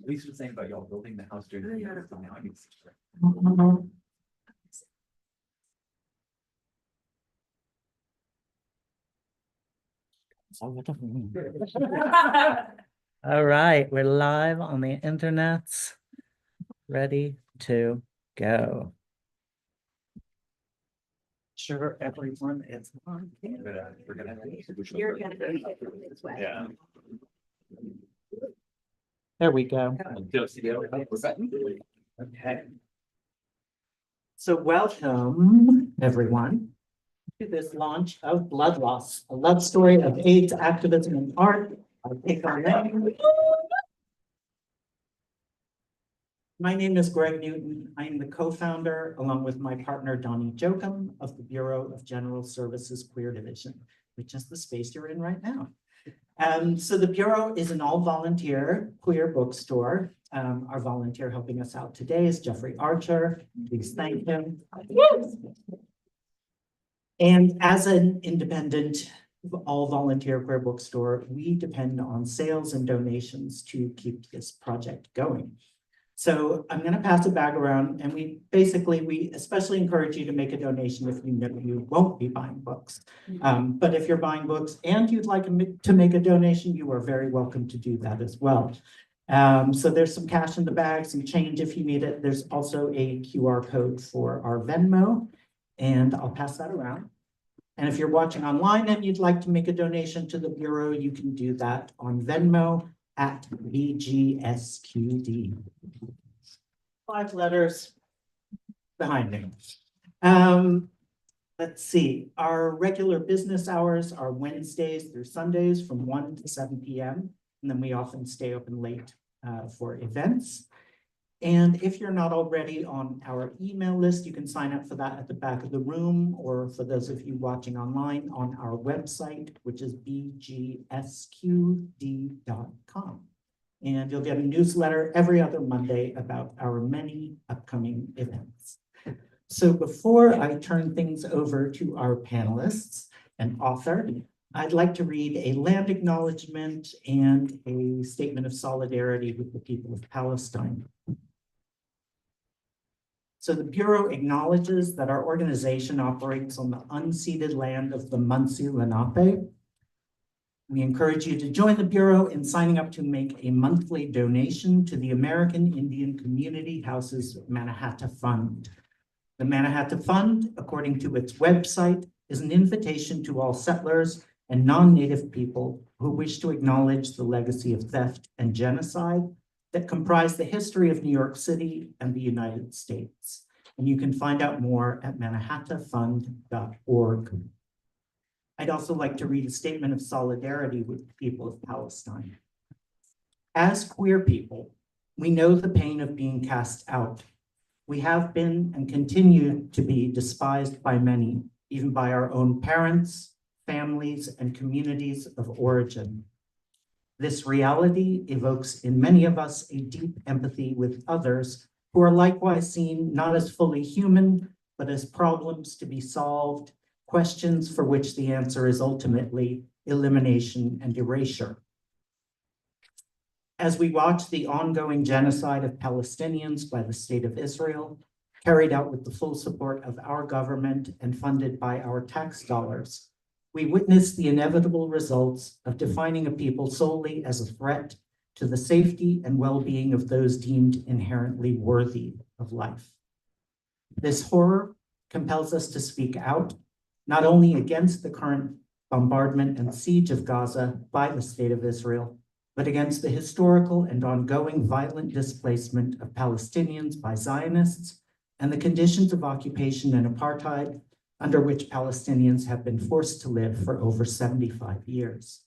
Lisa was saying about y'all building the house during the year, so now I need to. All right, we're live on the internet. Ready to go. Sure, everyone is on. We're gonna. You're gonna go this way. Yeah. There we go. Okay. So welcome, everyone, to this launch of Blood Loss, a love story of AIDS activism and art. I take our name. My name is Greg Newton. I am the co-founder, along with my partner, Donnie Jokum, of the Bureau of General Services Queer Division, which is the space you're in right now. So the Bureau is an all-volunteer queer bookstore. Our volunteer helping us out today is Jeffrey Archer. Please thank him. And as an independent, all-volunteer queer bookstore, we depend on sales and donations to keep this project going. So I'm going to pass it back around, and we especially encourage you to make a donation if you know you won't be buying books. But if you're buying books and you'd like to make a donation, you are very welcome to do that as well. So there's some cash in the bag, some change if you need it. There's also a QR code for our Venmo, and I'll pass that around. And if you're watching online and you'd like to make a donation to the Bureau, you can do that on Venmo at BGSQD. 5 letters behind me. Let's see, our regular business hours are Wednesdays through Sundays from 1 to 7 p.m. And then we often stay open late for events. And if you're not already on our email list, you can sign up for that at the back of the room, or for those of you watching online on our website, which is bgsqd.com. And you'll get a newsletter every other Monday about our many upcoming events. So before I turn things over to our panelists and author, I'd like to read a land acknowledgement and a statement of solidarity with the people of Palestine. So the Bureau acknowledges that our organization operates on the unceded land of the Munsee Lenape. We encourage you to join the Bureau in signing up to make a monthly donation to the American Indian Community Houses Mannahatta Fund. The Mannahatta Fund, according to its website, is an invitation to all settlers and non-native people who wish to acknowledge the legacy of theft and genocide that comprise the history of New York City and the United States. And you can find out more at mannahattafund.org. I'd also like to read a statement of solidarity with the people of Palestine. As queer people, we know the pain of being cast out. We have been and continue to be despised by many, even by our own parents, families, and communities of origin. This reality evokes in many of us a deep empathy with others who are likewise seen not as fully human, but as problems to be solved, questions for which the answer is ultimately elimination and erasure. As we watch the ongoing genocide of Palestinians by the State of Israel, carried out with the full support of our government and funded by our tax dollars, we witness the inevitable results of defining a people solely as a threat to the safety and well-being of those deemed inherently worthy of life. This horror compels us to speak out, not only against the current bombardment and siege of Gaza by the State of Israel, but against the historical and ongoing violent displacement of Palestinians by Zionists and the conditions of occupation and apartheid under which Palestinians have been forced to live for over 75 years.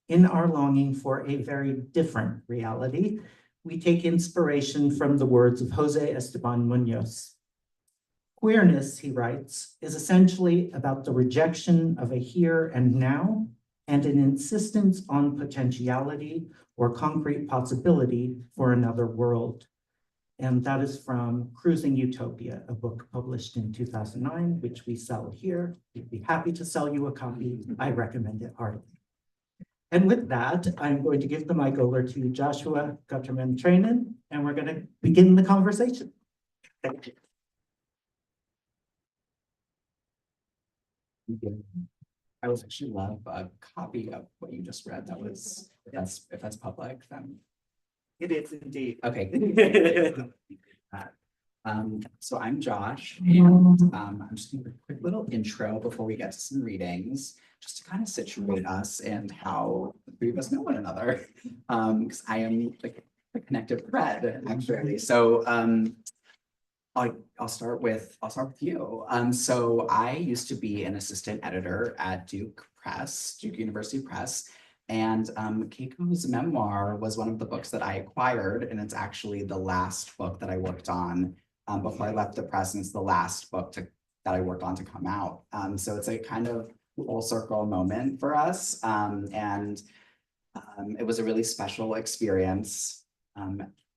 In our longing for a very different reality, we take inspiration from the words of Jose Esteban Munoz. Queerness, he writes, is essentially about the rejection of a here and now and an insistence on potentiality or concrete possibility for another world. And that is from Cruising Utopia, a book published in 2009, which we sell here. We'd be happy to sell you a copy. I recommend it heartily. And with that, I'm going to give the mic over to Joshua Gutterman-Trainen, and we're going to begin the conversation. Thank you. I would actually love a copy of what you just read. That was, if that's public, then. It is indeed. Okay. So I'm Josh, and I'm just gonna do a quick little intro before we get to some readings, just to kind of situate us and how the three of us know one another. Because I am like a connective thread, actually. So I'll start with you. So I used to be an assistant editor at Duke University Press. And Keiko's memoir was one of the books that I acquired, and it's actually the last book that I worked on before I left the press, and it's the last book that I worked on to come out. So it's a kind of full circle moment for us, and it was a really special experience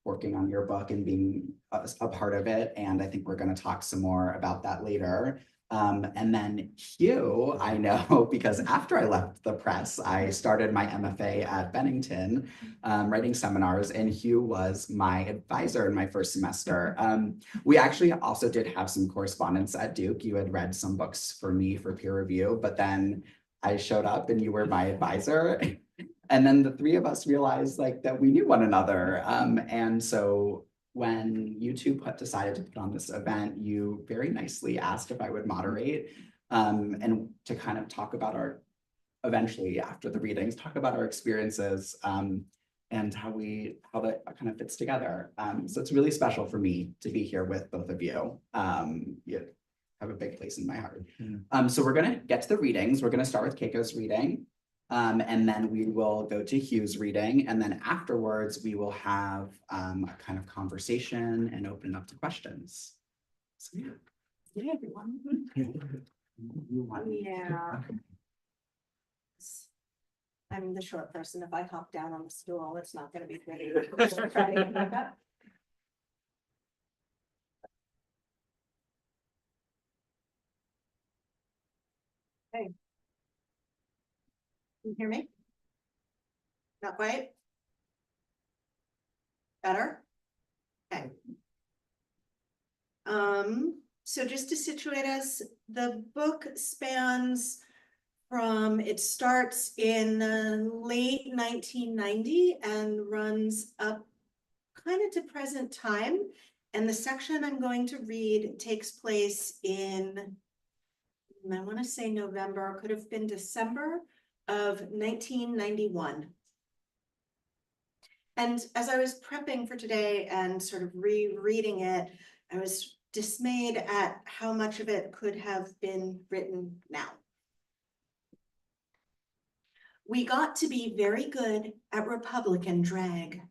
working on your book and being a part of it. And I think we're going to talk some more about that later. And then Hugh, I know because after I left the press, I started my MFA at Bennington, writing seminars, and Hugh was my advisor in my first semester. We actually also did have some correspondence at Duke. You had read some books for me for peer review, but then I showed up and you were my advisor. And then the three of us realized that we knew one another. And so when you two decided to put on this event, you very nicely asked if I would moderate and to kind of talk about eventually after the readings, talk about our experiences and how that kind of fits together. So it's really special for me to be here with both of you. You have a big place in my heart. So we're gonna get to the readings. We're gonna start with Keiko's reading. And then we will go to Hugh's reading, and then afterwards we will have a kind of conversation and open up to questions. So yeah, everyone. Yeah. I'm the short person. If I hop down on the stool, it's not gonna be pretty. Try to get back up. Hey. Can you hear me? Not quite? Better? Okay. So just to situate us, the book spans from, it starts in late 1990 and runs up kind of to present time. And the section I'm going to read takes place in, I want to say November, could have been December of 1991. And as I was prepping for today and sort of rereading it, I was dismayed at how much of it could have been written now. We got to be very good at Republican drag.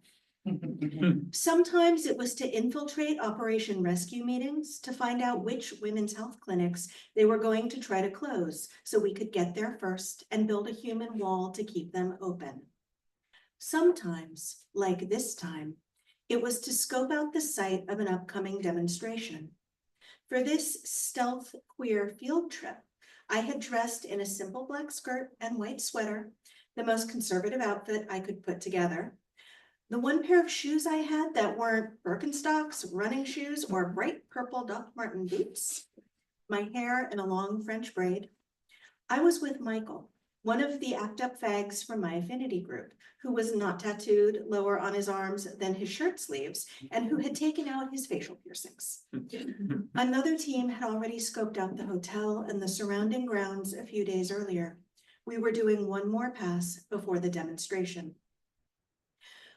Sometimes it was to infiltrate Operation Rescue meetings to find out which women's health clinics they were going to try to close so we could get there first and build a human wall to keep them open. Sometimes, like this time, it was to scope out the site of an upcoming demonstration. For this stealth queer field trip, I had dressed in a simple black skirt and white sweater, the most conservative outfit I could put together. The one pair of shoes I had that weren't Birkenstocks, running shoes, or bright purple Doc Marten boots. My hair in a long French braid. I was with Michael, one of the act up fags from my affinity group, who was not tattooed lower on his arms than his shirt sleeves and who had taken out his facial piercings. Another team had already scoped out the hotel and the surrounding grounds a few days earlier. We were doing one more pass before the demonstration.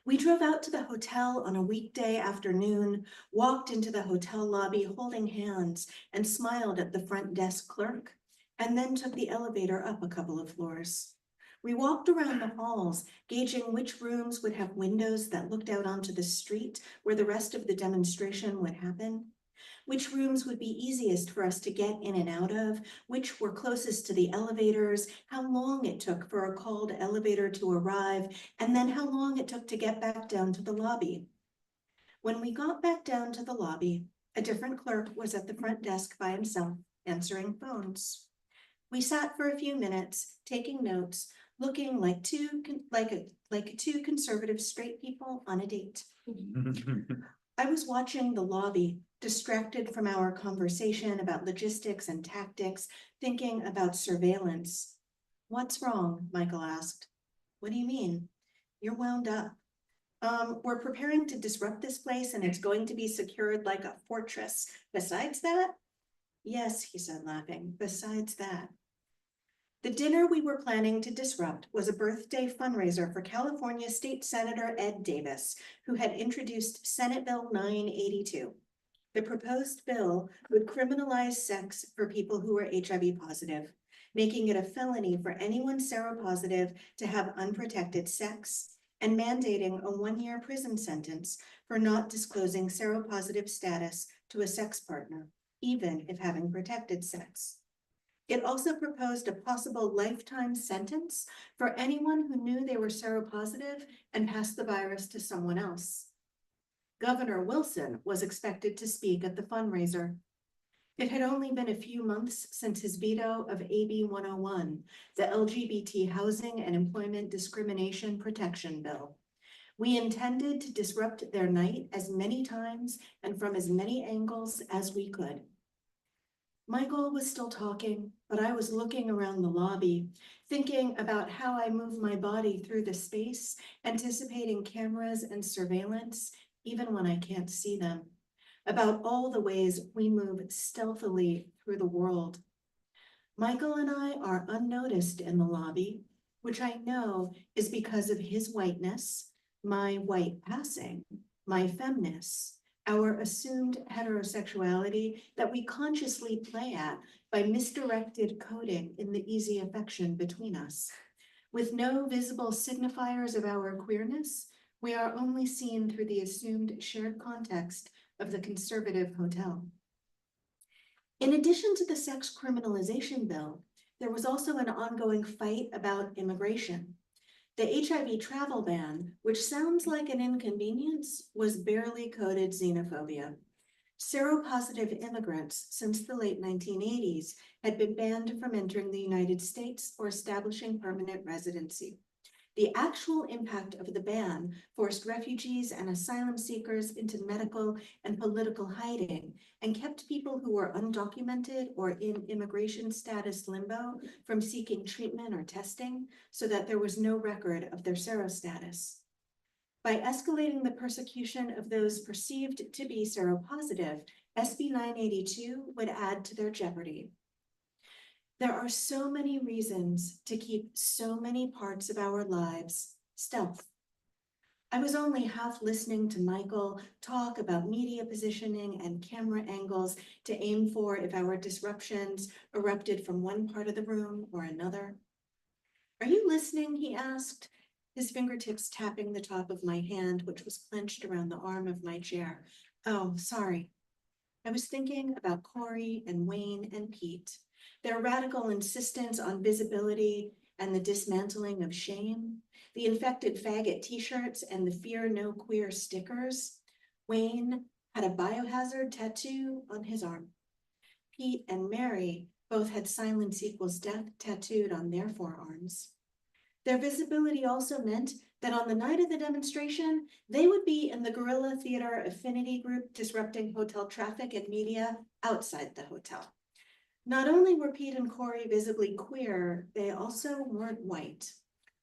We drove out to the hotel on a weekday afternoon, walked into the hotel lobby holding hands and smiled at the front desk clerk, and then took the elevator up a couple of floors. We walked around the halls, gauging which rooms would have windows that looked out onto the street where the rest of the demonstration would happen, which rooms would be easiest for us to get in and out of, which were closest to the elevators, how long it took for a called elevator to arrive, and then how long it took to get back down to the lobby. When we got back down to the lobby, a different clerk was at the front desk by himself, answering phones. We sat for a few minutes, taking notes, looking like two conservative straight people on a date. I was watching the lobby, distracted from our conversation about logistics and tactics, thinking about surveillance. What's wrong? Michael asked. What do you mean? You're wound up. We're preparing to disrupt this place and it's going to be secured like a fortress. Besides that? Yes, he said, laughing. Besides that. The dinner we were planning to disrupt was a birthday fundraiser for California State Senator Ed Davis, who had introduced Senate Bill 982. The proposed bill would criminalize sex for people who are HIV positive, making it a felony for anyone seropositive to have unprotected sex, and mandating a 1-year prison sentence for not disclosing seropositive status to a sex partner, even if having protected sex. It also proposed a possible lifetime sentence for anyone who knew they were seropositive and passed the virus to someone else. Governor Wilson was expected to speak at the fundraiser. It had only been a few months since his veto of AB 101, the LGBT Housing and Employment Discrimination Protection Bill. We intended to disrupt their night as many times and from as many angles as we could. Michael was still talking, but I was looking around the lobby, thinking about how I move my body through the space, anticipating cameras and surveillance, even when I can't see them, about all the ways we move stealthily through the world. Michael and I are unnoticed in the lobby, which I know is because of his whiteness, my white passing, my femness, our assumed heterosexuality that we consciously play at by misdirected coding in the easy affection between us. With no visible signifiers of our queerness, we are only seen through the assumed shared context of the conservative hotel. In addition to the sex criminalization bill, there was also an ongoing fight about immigration. The HIV travel ban, which sounds like an inconvenience, was barely coded xenophobia. Seropositive immigrants since the late 1980s had been banned from entering the United States or establishing permanent residency. The actual impact of the ban forced refugees and asylum seekers into medical and political hiding and kept people who were undocumented or in immigration status limbo from seeking treatment or testing so that there was no record of their serostatus. By escalating the persecution of those perceived to be seropositive, SB 982 would add to their jeopardy. There are so many reasons to keep so many parts of our lives stealth. I was only half listening to Michael talk about media positioning and camera angles to aim for if our disruptions erupted from one part of the room or another. Are you listening? He asked, his fingertips tapping the top of my hand, which was clenched around the arm of my chair. Oh, sorry. I was thinking about Corey and Wayne and Pete. Their radical insistence on visibility and the dismantling of shame, the infected faggot t-shirts and the fear no queer stickers. Wayne had a biohazard tattoo on his arm. Pete and Mary both had silence equals death tattooed on their forearms. Their visibility also meant that on the night of the demonstration, they would be in the guerrilla theater affinity group disrupting hotel traffic and media outside the hotel. Not only were Pete and Corey visibly queer, they also weren't white.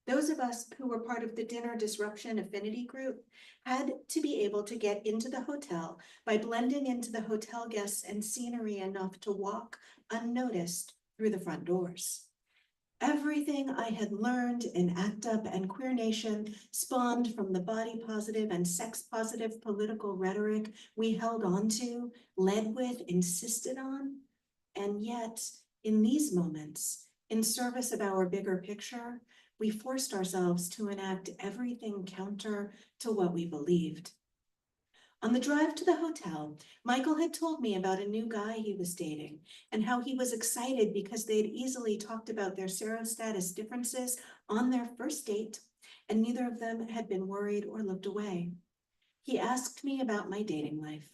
Those of us who were part of the dinner disruption affinity group had to be able to get into the hotel by blending into the hotel guests and scenery enough to walk unnoticed through the front doors. Everything I had learned in ACT UP and Queer Nation spawned from the body positive and sex positive political rhetoric we held on to, led with, insisted on. And yet, in these moments, in service of our bigger picture, we forced ourselves to enact everything counter to what we believed. On the drive to the hotel, Michael had told me about a new guy he was dating and how he was excited because they had easily talked about their serostatus differences on their first date, and neither of them had been worried or looked away. He asked me about my dating life,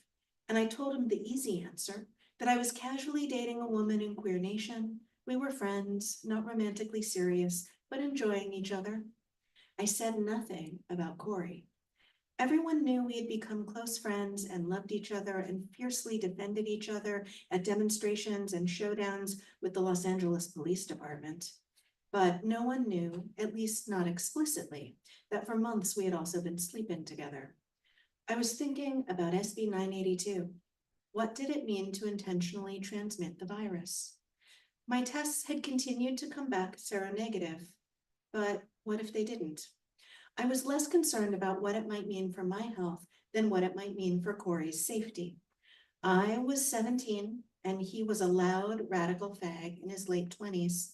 and I told him the easy answer, that I was casually dating a woman in Queer Nation. We were friends, not romantically serious, but enjoying each other. I said nothing about Corey. Everyone knew we had become close friends and loved each other and fiercely defended each other at demonstrations and showdowns with the Los Angeles Police Department. But no one knew, at least not explicitly, that for months we had also been sleeping together. I was thinking about SB 982. What did it mean to intentionally transmit the virus? My tests had continued to come back seronegative, but what if they didn't? I was less concerned about what it might mean for my health than what it might mean for Corey's safety. I was 17 and he was a loud radical fag in his late 20s.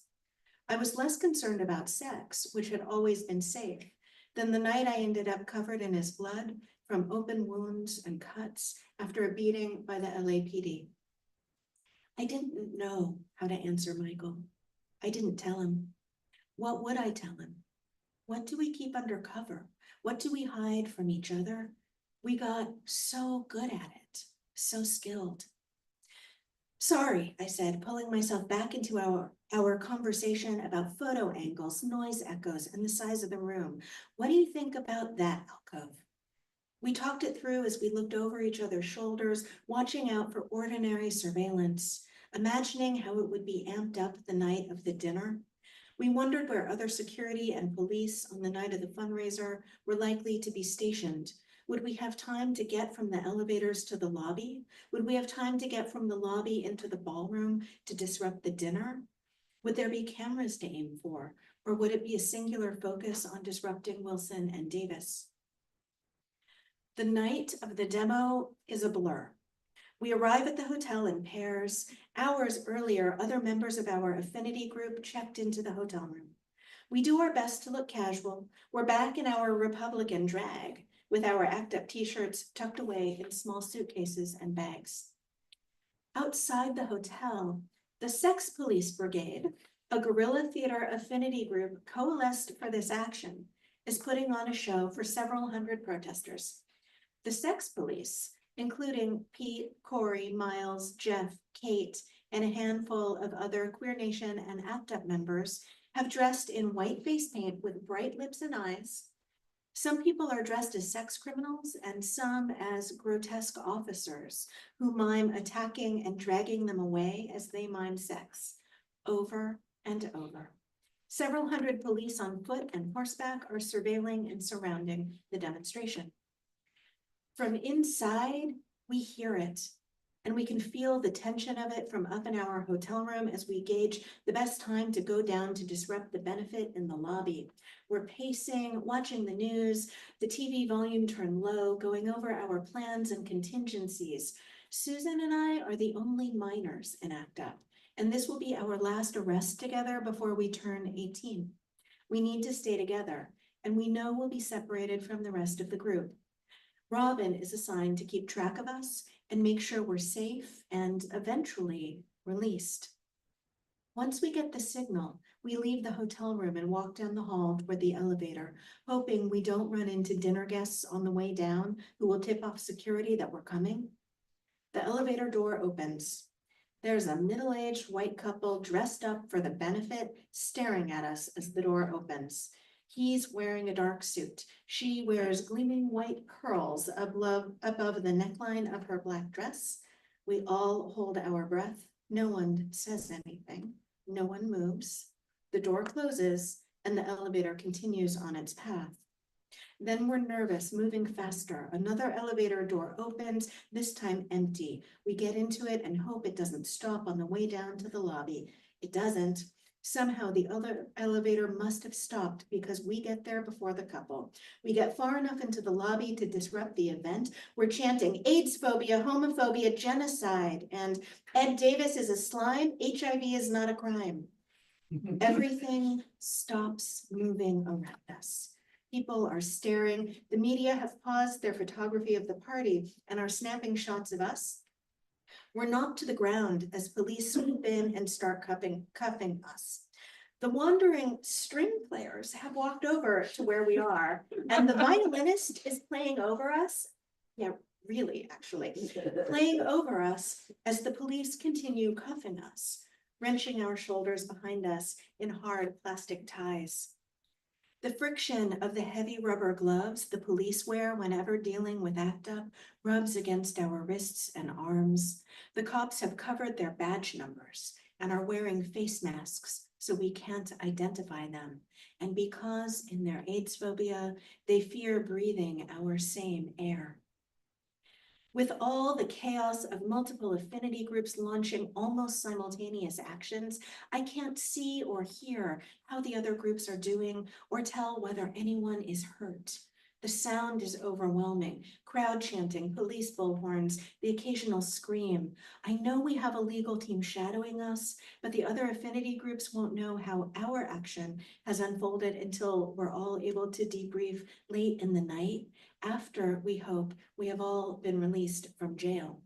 I was less concerned about sex, which had always been safe, than the night I ended up covered in his blood from open wounds and cuts after a beating by the LAPD. I didn't know how to answer Michael. I didn't tell him. What would I tell him? What do we keep under cover? What do we hide from each other? We got so good at it, so skilled. Sorry, I said, pulling myself back into our conversation about photo angles, noise echoes, and the size of the room. What do you think about that, alcove? We talked it through as we looked over each other's shoulders, watching out for ordinary surveillance, imagining how it would be amped up the night of the dinner. We wondered where other security and police on the night of the fundraiser were likely to be stationed. Would we have time to get from the elevators to the lobby? Would we have time to get from the lobby into the ballroom to disrupt the dinner? Would there be cameras to aim for, or would it be a singular focus on disrupting Wilson and Davis? The night of the demo is a blur. We arrive at the hotel in pairs. Hours earlier, other members of our affinity group checked into the hotel room. We do our best to look casual. We're back in our Republican drag, with our ACT UP t-shirts tucked away in small suitcases and bags. Outside the hotel, the Sex Police Brigade, a guerrilla theater affinity group coalesced for this action, is putting on a show for several hundred protesters. The Sex Police, including Pete, Corey, Miles, Jeff, Kate, and a handful of other Queer Nation and ACT UP members, have dressed in white face paint with bright lips and eyes. Some people are dressed as sex criminals and some as grotesque officers who mime attacking and dragging them away as they mime sex, over and over. Several hundred police on foot and horseback are surveilling and surrounding the demonstration. From inside, we hear it, and we can feel the tension of it from up in our hotel room as we gauge the best time to go down to disrupt the benefit in the lobby. We're pacing, watching the news, the TV volume turned low, going over our plans and contingencies. Susan and I are the only minors in ACT UP, and this will be our last arrest together before we turn 18. We need to stay together, and we know we'll be separated from the rest of the group. Robin is assigned to keep track of us and make sure we're safe and eventually released. Once we get the signal, we leave the hotel room and walk down the hall toward the elevator, hoping we don't run into dinner guests on the way down who will tip off security that we're coming. The elevator door opens. There's a middle-aged white couple dressed up for the benefit staring at us as the door opens. He's wearing a dark suit. She wears gleaming white curls above the neckline of her black dress. We all hold our breath. No one says anything. No one moves. The door closes and the elevator continues on its path. Then we're nervous, moving faster. Another elevator door opens, this time empty. We get into it and hope it doesn't stop on the way down to the lobby. It doesn't. Somehow the other elevator must have stopped because we get there before the couple. We get far enough into the lobby to disrupt the event. We're chanting AIDS phobia, homophobia, genocide, and Ed Davis is a slime, HIV is not a crime. Everything stops moving around us. People are staring. The media have paused their photography of the party and are snapping shots of us. We're knocked to the ground as police swoop in and start cuffing us. The wandering string players have walked over to where we are, and the violinist is playing over us. Yeah, really, actually, playing over us as the police continue cuffing us. wrenching our shoulders behind us in hard plastic ties. The friction of the heavy rubber gloves the police wear whenever dealing with ACT UP rubs against our wrists and arms. The cops have covered their badge numbers and are wearing face masks so we can't identify them. And because in their AIDS phobia, they fear breathing our same air. With all the chaos of multiple affinity groups launching almost simultaneous actions, I can't see or hear how the other groups are doing or tell whether anyone is hurt. The sound is overwhelming, crowd chanting, police bullhorns, the occasional scream. I know we have a legal team shadowing us, but the other affinity groups won't know how our action has unfolded until we're all able to debrief late in the night, after we hope we have all been released from jail.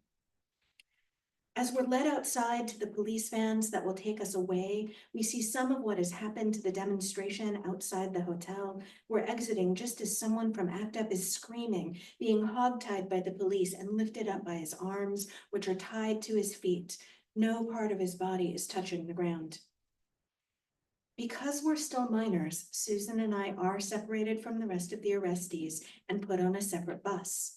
As we're led outside to the police vans that will take us away, we see some of what has happened to the demonstration outside the hotel. We're exiting just as someone from ACT UP is screaming, being hogtied by the police and lifted up by his arms, which are tied to his feet. No part of his body is touching the ground. Because we're still minors, Susan and I are separated from the rest of the arrestees and put on a separate bus.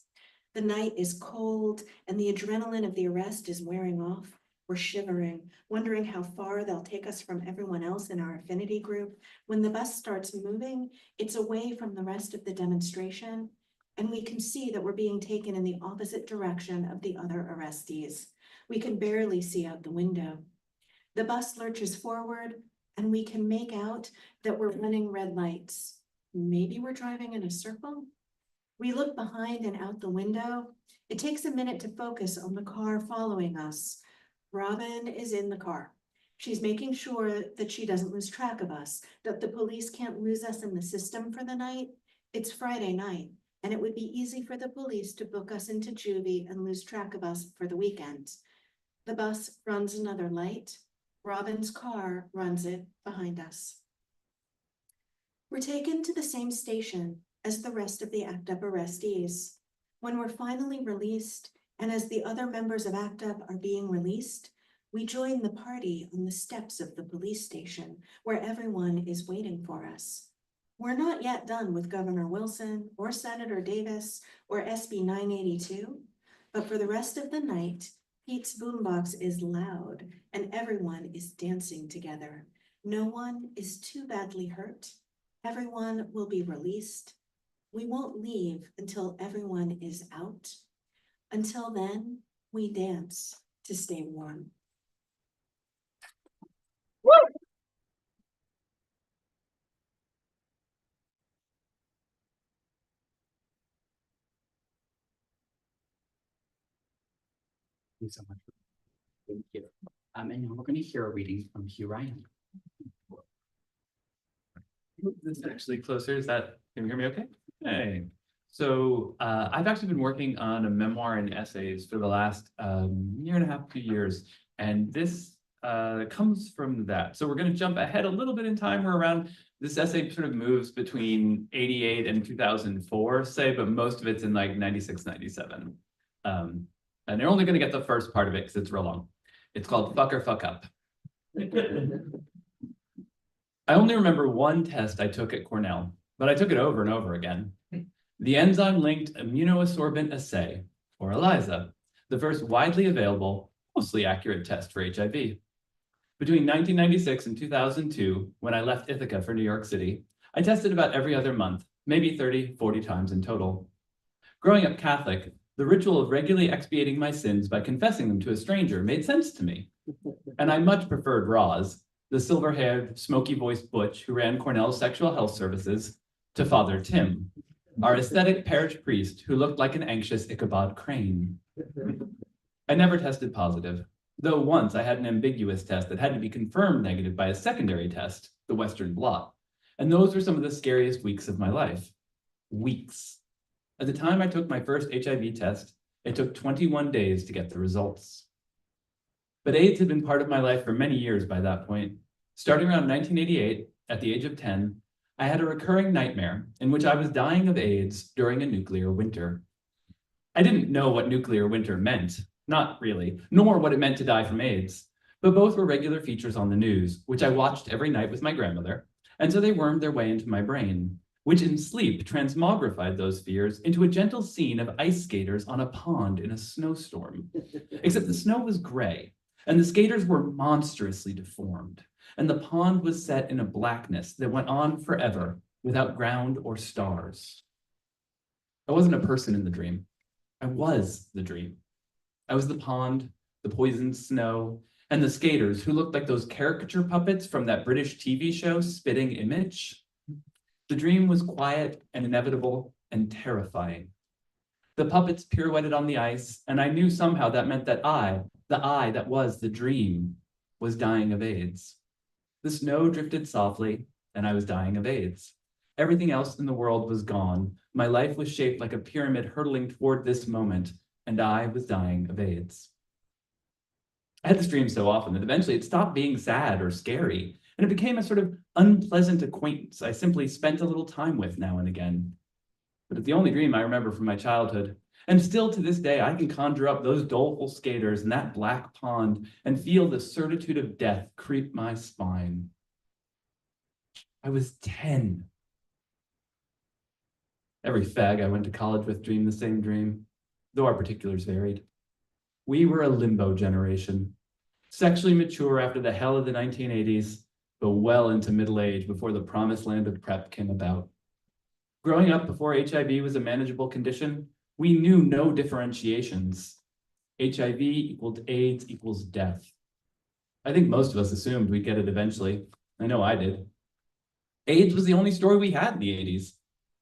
The night is cold and the adrenaline of the arrest is wearing off. We're shivering, wondering how far they'll take us from everyone else in our affinity group. When the bus starts moving, it's away from the rest of the demonstration, and we can see that we're being taken in the opposite direction of the other arrestees. We can barely see out the window. The bus lurches forward, and we can make out that we're running red lights. Maybe we're driving in a circle? We look behind and out the window. It takes a minute to focus on the car following us. Robin is in the car. She's making sure that she doesn't lose track of us, that the police can't lose us in the system for the night. It's Friday night, and it would be easy for the police to book us into juvie and lose track of us for the weekend. The bus runs another light. Robin's car runs it behind us. We're taken to the same station as the rest of the ACT UP arrestees. When we're finally released, and as the other members of ACT UP are being released, we join the party on the steps of the police station where everyone is waiting for us. We're not yet done with Governor Wilson or Senator Davis or SB 982, but for the rest of the night, Pete's boombox is loud and everyone is dancing together. No one is too badly hurt. Everyone will be released. We won't leave until everyone is out. Until then, we dance to stay warm. Thank you so much. Thank you. And now we're going to hear a reading from Hugh Ryan. This is actually closer. Can you hear me okay? Hey. So I've actually been working on a memoir and essays for the last year and a half, 2 years. And this comes from that. So we're going to jump ahead a little bit in time. This essay sort of moves between 88 and 2004, say, but most of it's in like 96, 97. And you're only going to get the first part of it because it's real long. It's called Fuck or Fuck Up. I only remember one test I took at Cornell, but I took it over and over again. The enzyme-linked immunosorbent assay, or ELISA, the first widely available, mostly accurate test for HIV. Between 1996 and 2002, when I left Ithaca for New York City, I tested about every other month, maybe 30, 40 times in total. Growing up Catholic, the ritual of regularly expiating my sins by confessing them to a stranger made sense to me. And I much preferred Roz, the silver-haired, smoky-voiced butch who ran Cornell's sexual health services, to Father Tim, our aesthetic parish priest who looked like an anxious Ichabod Crane. I never tested positive, though once I had an ambiguous test that had to be confirmed negative by a secondary test, the Western blot. And those were some of the scariest weeks of my life. Weeks. At the time I took my first HIV test, it took 21 days to get the results. But AIDS had been part of my life for many years by that point. Starting around 1988, at the age of 10, I had a recurring nightmare in which I was dying of AIDS during a nuclear winter. I didn't know what nuclear winter meant, not really, nor what it meant to die from AIDS. But both were regular features on the news, which I watched every night with my grandmother, and so they wormed their way into my brain, which in sleep transmogrified those fears into a gentle scene of ice skaters on a pond in a snowstorm. Except the snow was gray, and the skaters were monstrously deformed, and the pond was set in a blackness that went on forever without ground or stars. I wasn't a person in the dream. I was the dream. I was the pond, the poisoned snow, and the skaters who looked like those caricature puppets from that British TV show, Spitting Image. The dream was quiet and inevitable and terrifying. The puppets pirouetted on the ice, and I knew somehow that meant that the I that was the dream, was dying of AIDS. The snow drifted softly, and I was dying of AIDS. Everything else in the world was gone. My life was shaped like a pyramid hurtling toward this moment, and I was dying of AIDS. I had this dream so often that eventually it stopped being sad or scary, and it became a sort of unpleasant acquaintance I simply spent a little time with now and again. But it's the only dream I remember from my childhood, and still to this day I can conjure up those doleful skaters in that black pond and feel the certitude of death creep my spine. I was 10. Every fag I went to college with dreamed the same dream, though our particulars varied. We were a limbo generation, sexually mature after the hell of the 1980s, but well into middle age before the promised land of PrEP came about. Growing up before HIV was a manageable condition, we knew no differentiations. HIV equaled AIDS equals death. I think most of us assumed we'd get it eventually. I know I did. AIDS was the only story we had in the 80s.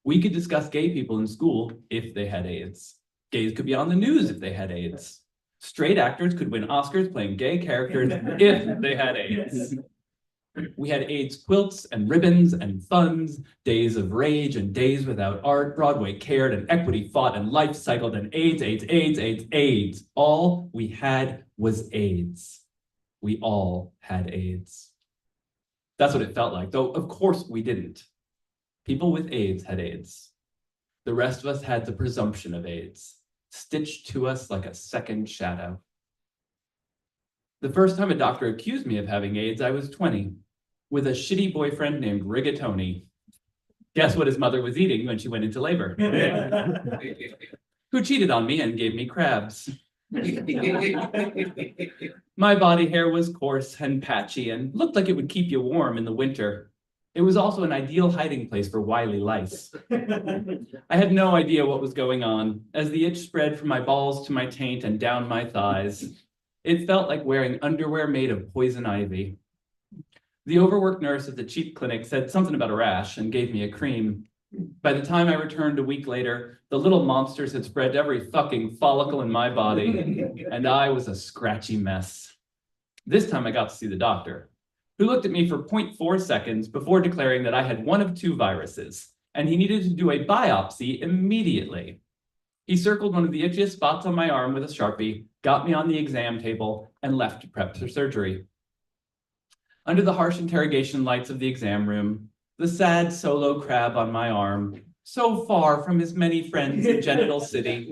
We could discuss gay people in school if they had AIDS. Gays could be on the news if they had AIDS. Straight actors could win Oscars playing gay characters if they had AIDS. We had AIDS quilts and ribbons and funds, days of rage and days without art. Broadway cared and equity fought and life cycled and AIDS, AIDS, AIDS, AIDS, AIDS. All we had was AIDS. We all had AIDS. That's what it felt like, though of course we didn't. People with AIDS had AIDS. The rest of us had the presumption of AIDS, stitched to us like a second shadow. The first time a doctor accused me of having AIDS, I was 20, with a shitty boyfriend named Rigatoni. Guess what his mother was eating when she went into labor? Who cheated on me and gave me crabs. My body hair was coarse and patchy and looked like it would keep you warm in the winter. It was also an ideal hiding place for wily lice. I had no idea what was going on as the itch spread from my balls to my taint and down my thighs. It felt like wearing underwear made of poison ivy. The overworked nurse at the cheap clinic said something about a rash and gave me a cream. By the time I returned a week later, the little monsters had spread every fucking follicle in my body, and I was a scratchy mess. This time I got to see the doctor, who looked at me for 0.4 seconds before declaring that I had one of two viruses, and he needed to do a biopsy immediately. He circled one of the itchiest spots on my arm with a Sharpie, got me on the exam table, and left to prep for surgery. Under the harsh interrogation lights of the exam room, the sad solo crab on my arm, so far from his many friends in Genital City,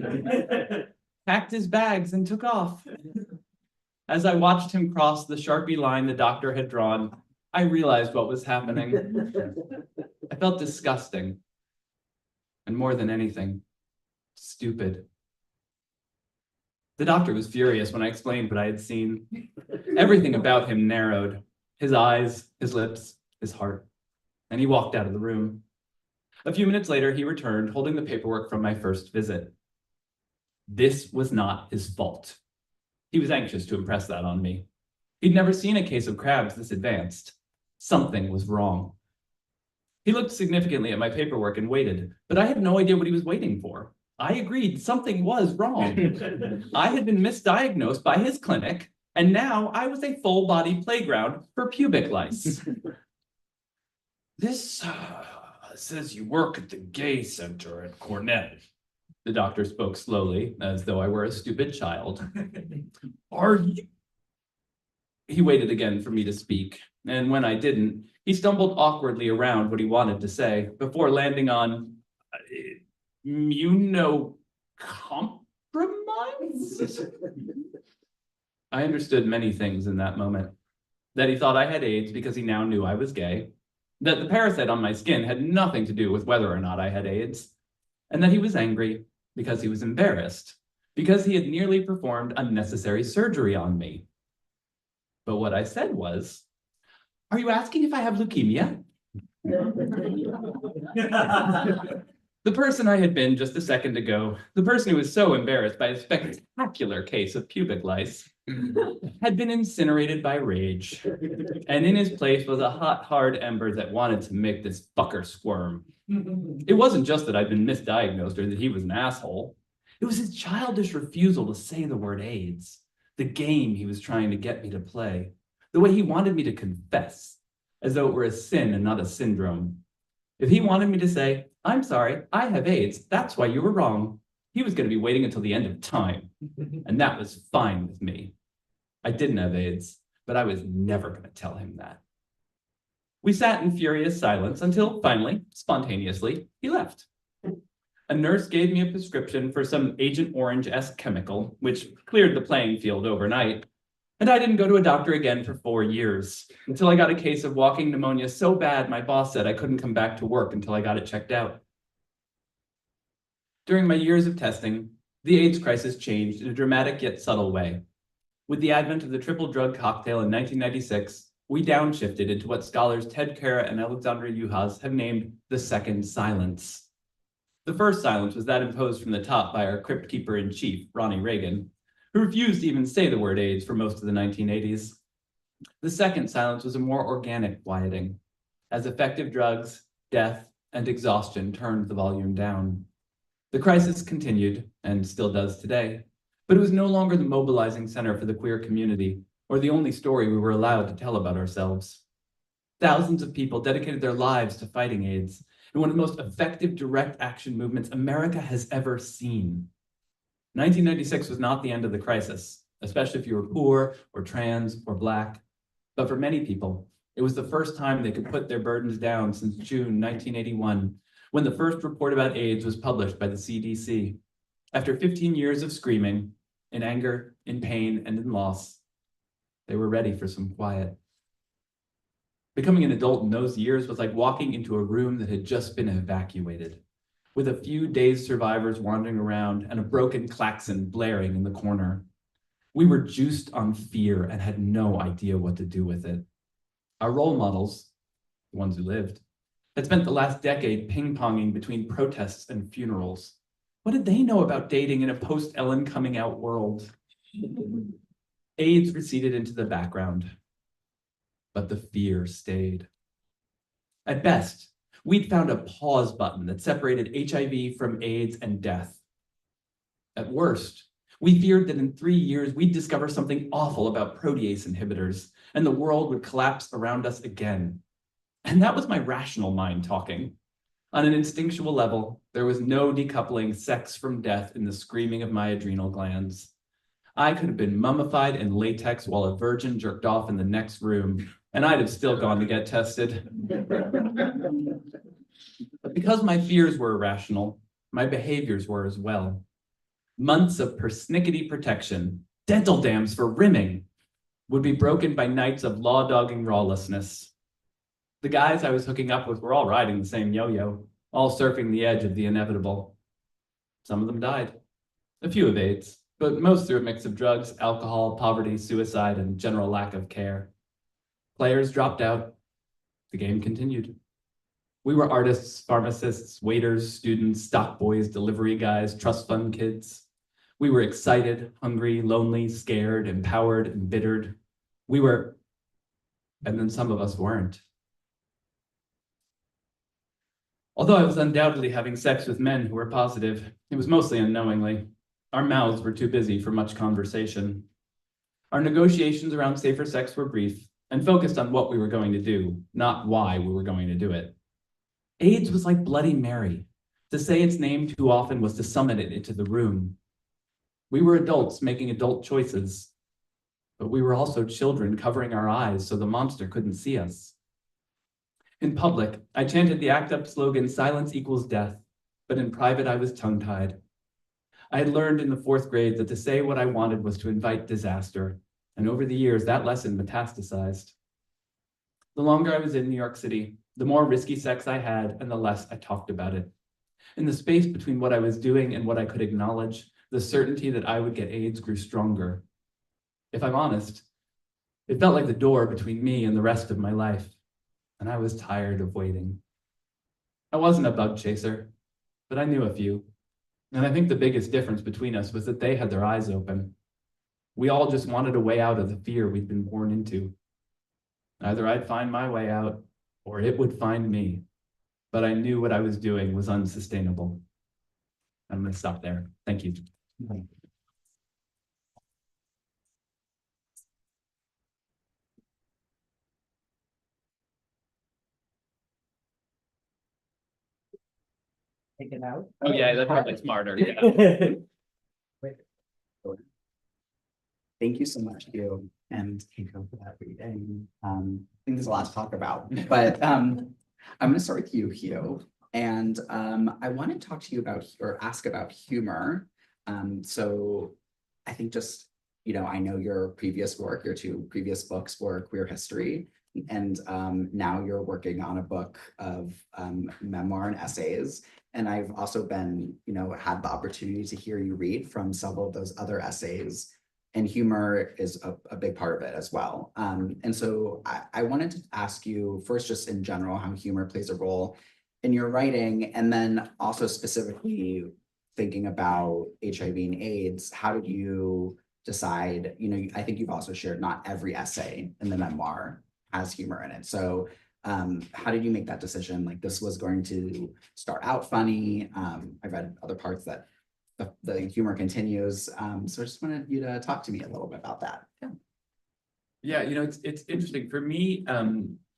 packed his bags and took off. As I watched him cross the Sharpie line the doctor had drawn, I realized what was happening. I felt disgusting. And more than anything, stupid. The doctor was furious when I explained what I had seen. Everything about him narrowed. His eyes, his lips, his heart. And he walked out of the room. A few minutes later, he returned, holding the paperwork from my first visit. This was not his fault. He was anxious to impress that on me. He'd never seen a case of crabs this advanced. Something was wrong. He looked significantly at my paperwork and waited, but I had no idea what he was waiting for. I agreed something was wrong. I had been misdiagnosed by his clinic, and now I was a full-body playground for pubic lice. This says you work at the gay center at Cornell. The doctor spoke slowly, as though I were a stupid child. Are you? He waited again for me to speak, and when I didn't, he stumbled awkwardly around what he wanted to say before landing on immunocompromise? I understood many things in that moment. That he thought I had AIDS because he now knew I was gay, that the parasite on my skin had nothing to do with whether or not I had AIDS, and that he was angry because he was embarrassed, because he had nearly performed unnecessary surgery on me. But what I said was, "Are you asking if I have leukemia?" The person I had been just a second ago, the person who was so embarrassed by a spectacular case of pubic lice, had been incinerated by rage. And in his place was a hot, hard ember that wanted to make this fucker squirm. It wasn't just that I'd been misdiagnosed or that he was an asshole. It was his childish refusal to say the word AIDS, the game he was trying to get me to play, the way he wanted me to confess, as though it were a sin and not a syndrome. If he wanted me to say, "I'm sorry, I have AIDS, that's why you were wrong," he was going to be waiting until the end of time. And that was fine with me. I didn't have AIDS, but I was never going to tell him that. We sat in furious silence until finally, spontaneously, he left. A nurse gave me a prescription for some Agent Orange-esque chemical, which cleared the playing field overnight. And I didn't go to a doctor again for 4 years, until I got a case of walking pneumonia so bad my boss said I couldn't come back to work until I got it checked out. During my years of testing, the AIDS crisis changed in a dramatic yet subtle way. With the advent of the triple drug cocktail in 1996, we downshifted into what scholars Ted Kara and Alexandra Juhas have named the second silence. The first silence was that imposed from the top by our crypt keeper-in-chief, Ronnie Reagan, who refused to even say the word AIDS for most of the 1980s. The second silence was a more organic quieting, as effective drugs, death, and exhaustion turned the volume down. The crisis continued, and still does today, but it was no longer the mobilizing center for the queer community, or the only story we were allowed to tell about ourselves. Thousands of people dedicated their lives to fighting AIDS, in one of the most effective direct action movements America has ever seen. 1996 was not the end of the crisis, especially if you were poor or trans or Black. But for many people, it was the first time they could put their burdens down since June 1981, when the first report about AIDS was published by the CDC. After 15 years of screaming, in anger, in pain, and in loss, they were ready for some quiet. Becoming an adult in those years was like walking into a room that had just been evacuated, with a few dazed survivors wandering around and a broken klaxon blaring in the corner. We were juiced on fear and had no idea what to do with it. Our role models, the ones who lived, had spent the last decade ping-ponging between protests and funerals. What did they know about dating in a post-Ellen coming out world? AIDS receded into the background, but the fear stayed. At best, we'd found a pause button that separated HIV from AIDS and death. At worst, we feared that in 3 years, we'd discover something awful about protease inhibitors, and the world would collapse around us again. And that was my rational mind talking. On an instinctual level, there was no decoupling sex from death in the screaming of my adrenal glands. I could have been mummified in latex while a virgin jerked off in the next room, and I'd have still gone to get tested. But because my fears were irrational, my behaviors were as well. Months of persnickety protection, dental dams for rimming, would be broken by nights of law-dogging lawlessness. The guys I was hooking up with were all riding the same yo-yo, all surfing the edge of the inevitable. Some of them died, a few of AIDS, but most through a mix of drugs, alcohol, poverty, suicide, and general lack of care. Players dropped out. The game continued. We were artists, pharmacists, waiters, students, stock boys, delivery guys, trust fund kids. We were excited, hungry, lonely, scared, empowered, embittered. We were, and then some of us weren't. Although I was undoubtedly having sex with men who were positive, it was mostly unknowingly. Our mouths were too busy for much conversation. Our negotiations around safer sex were brief and focused on what we were going to do, not why we were going to do it. AIDS was like Bloody Mary. To say its name too often was to summon it into the room. We were adults making adult choices, but we were also children covering our eyes so the monster couldn't see us. In public, I chanted the ACT UP slogan, "Silence equals death," but in private I was tongue-tied. I had learned in the 4th grade that to say what I wanted was to invite disaster, And over the years, that lesson metastasized. The longer I was in New York City, the more risky sex I had and the less I talked about it. In the space between what I was doing and what I could acknowledge, the certainty that I would get AIDS grew stronger. If I'm honest, it felt like the door between me and the rest of my life, and I was tired of waiting. I wasn't a bug chaser, but I knew a few. And I think the biggest difference between us was that they had their eyes open. We all just wanted a way out of the fear we'd been born into. Either I'd find my way out, or it would find me. But I knew what I was doing was unsustainable. I'm going to stop there. Thank you. Take it out. Oh yeah, that's probably smarter. Yeah. Thank you so much, Hugh and Keiko, for that reading. I think there's a lot to talk about, but I'm gonna start with you, Hugh. And I want to talk to you about or ask about humor. So I think just, I know your previous work, your two previous books were queer history, and now you're working on a book of memoir and essays. And I've also been, had the opportunity to hear you read from several of those other essays. And humor is a big part of it as well. And so I wanted to ask you first, just in general, how humor plays a role in your writing, and then also specifically thinking about HIV and AIDS. How did you decide, I think you've also shared not every essay in the memoir has humor in it. So how did you make that decision? Like, this was going to start out funny. I've read other parts that the humor continues. So I just wanted you to talk to me a little bit about that. Yeah, it's interesting. For me,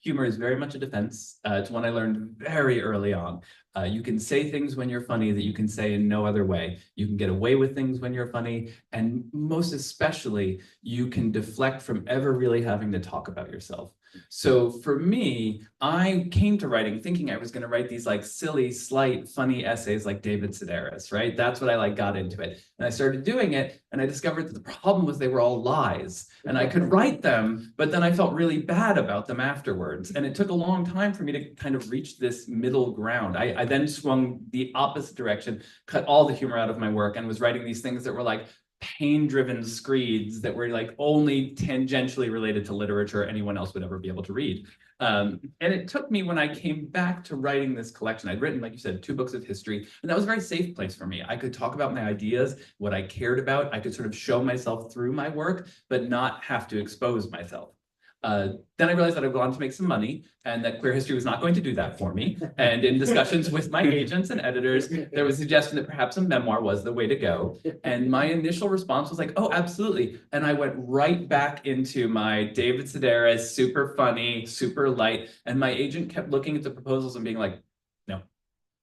humor is very much a defense. It's one I learned very early on. You can say things when you're funny that you can say in no other way. You can get away with things when you're funny. And most especially, you can deflect from ever really having to talk about yourself. So for me, I came to writing thinking I was going to write these like silly, slight, funny essays like David Sedaris, right? That's what I got into it. And I started doing it, and I discovered that the problem was they were all lies. And I could write them, but then I felt really bad about them afterwards. And it took a long time for me to kind of reach this middle ground. I then swung the opposite direction, cut all the humor out of my work, and was writing these things that were like pain-driven screeds that were like only tangentially related to literature anyone else would ever be able to read. And it took me, when I came back to writing this collection, I'd written, like you said, 2 books of history, and that was a very safe place for me. I could talk about my ideas, what I cared about. I could sort of show myself through my work, but not have to expose myself. Then I realized that I'd gone to make some money, and that queer history was not going to do that for me. And in discussions with my agents and editors, there was a suggestion that perhaps a memoir was the way to go. And my initial response was like, oh, absolutely. And I went right back into my David Sedaris, super funny, super light. And my agent kept looking at the proposals and being like,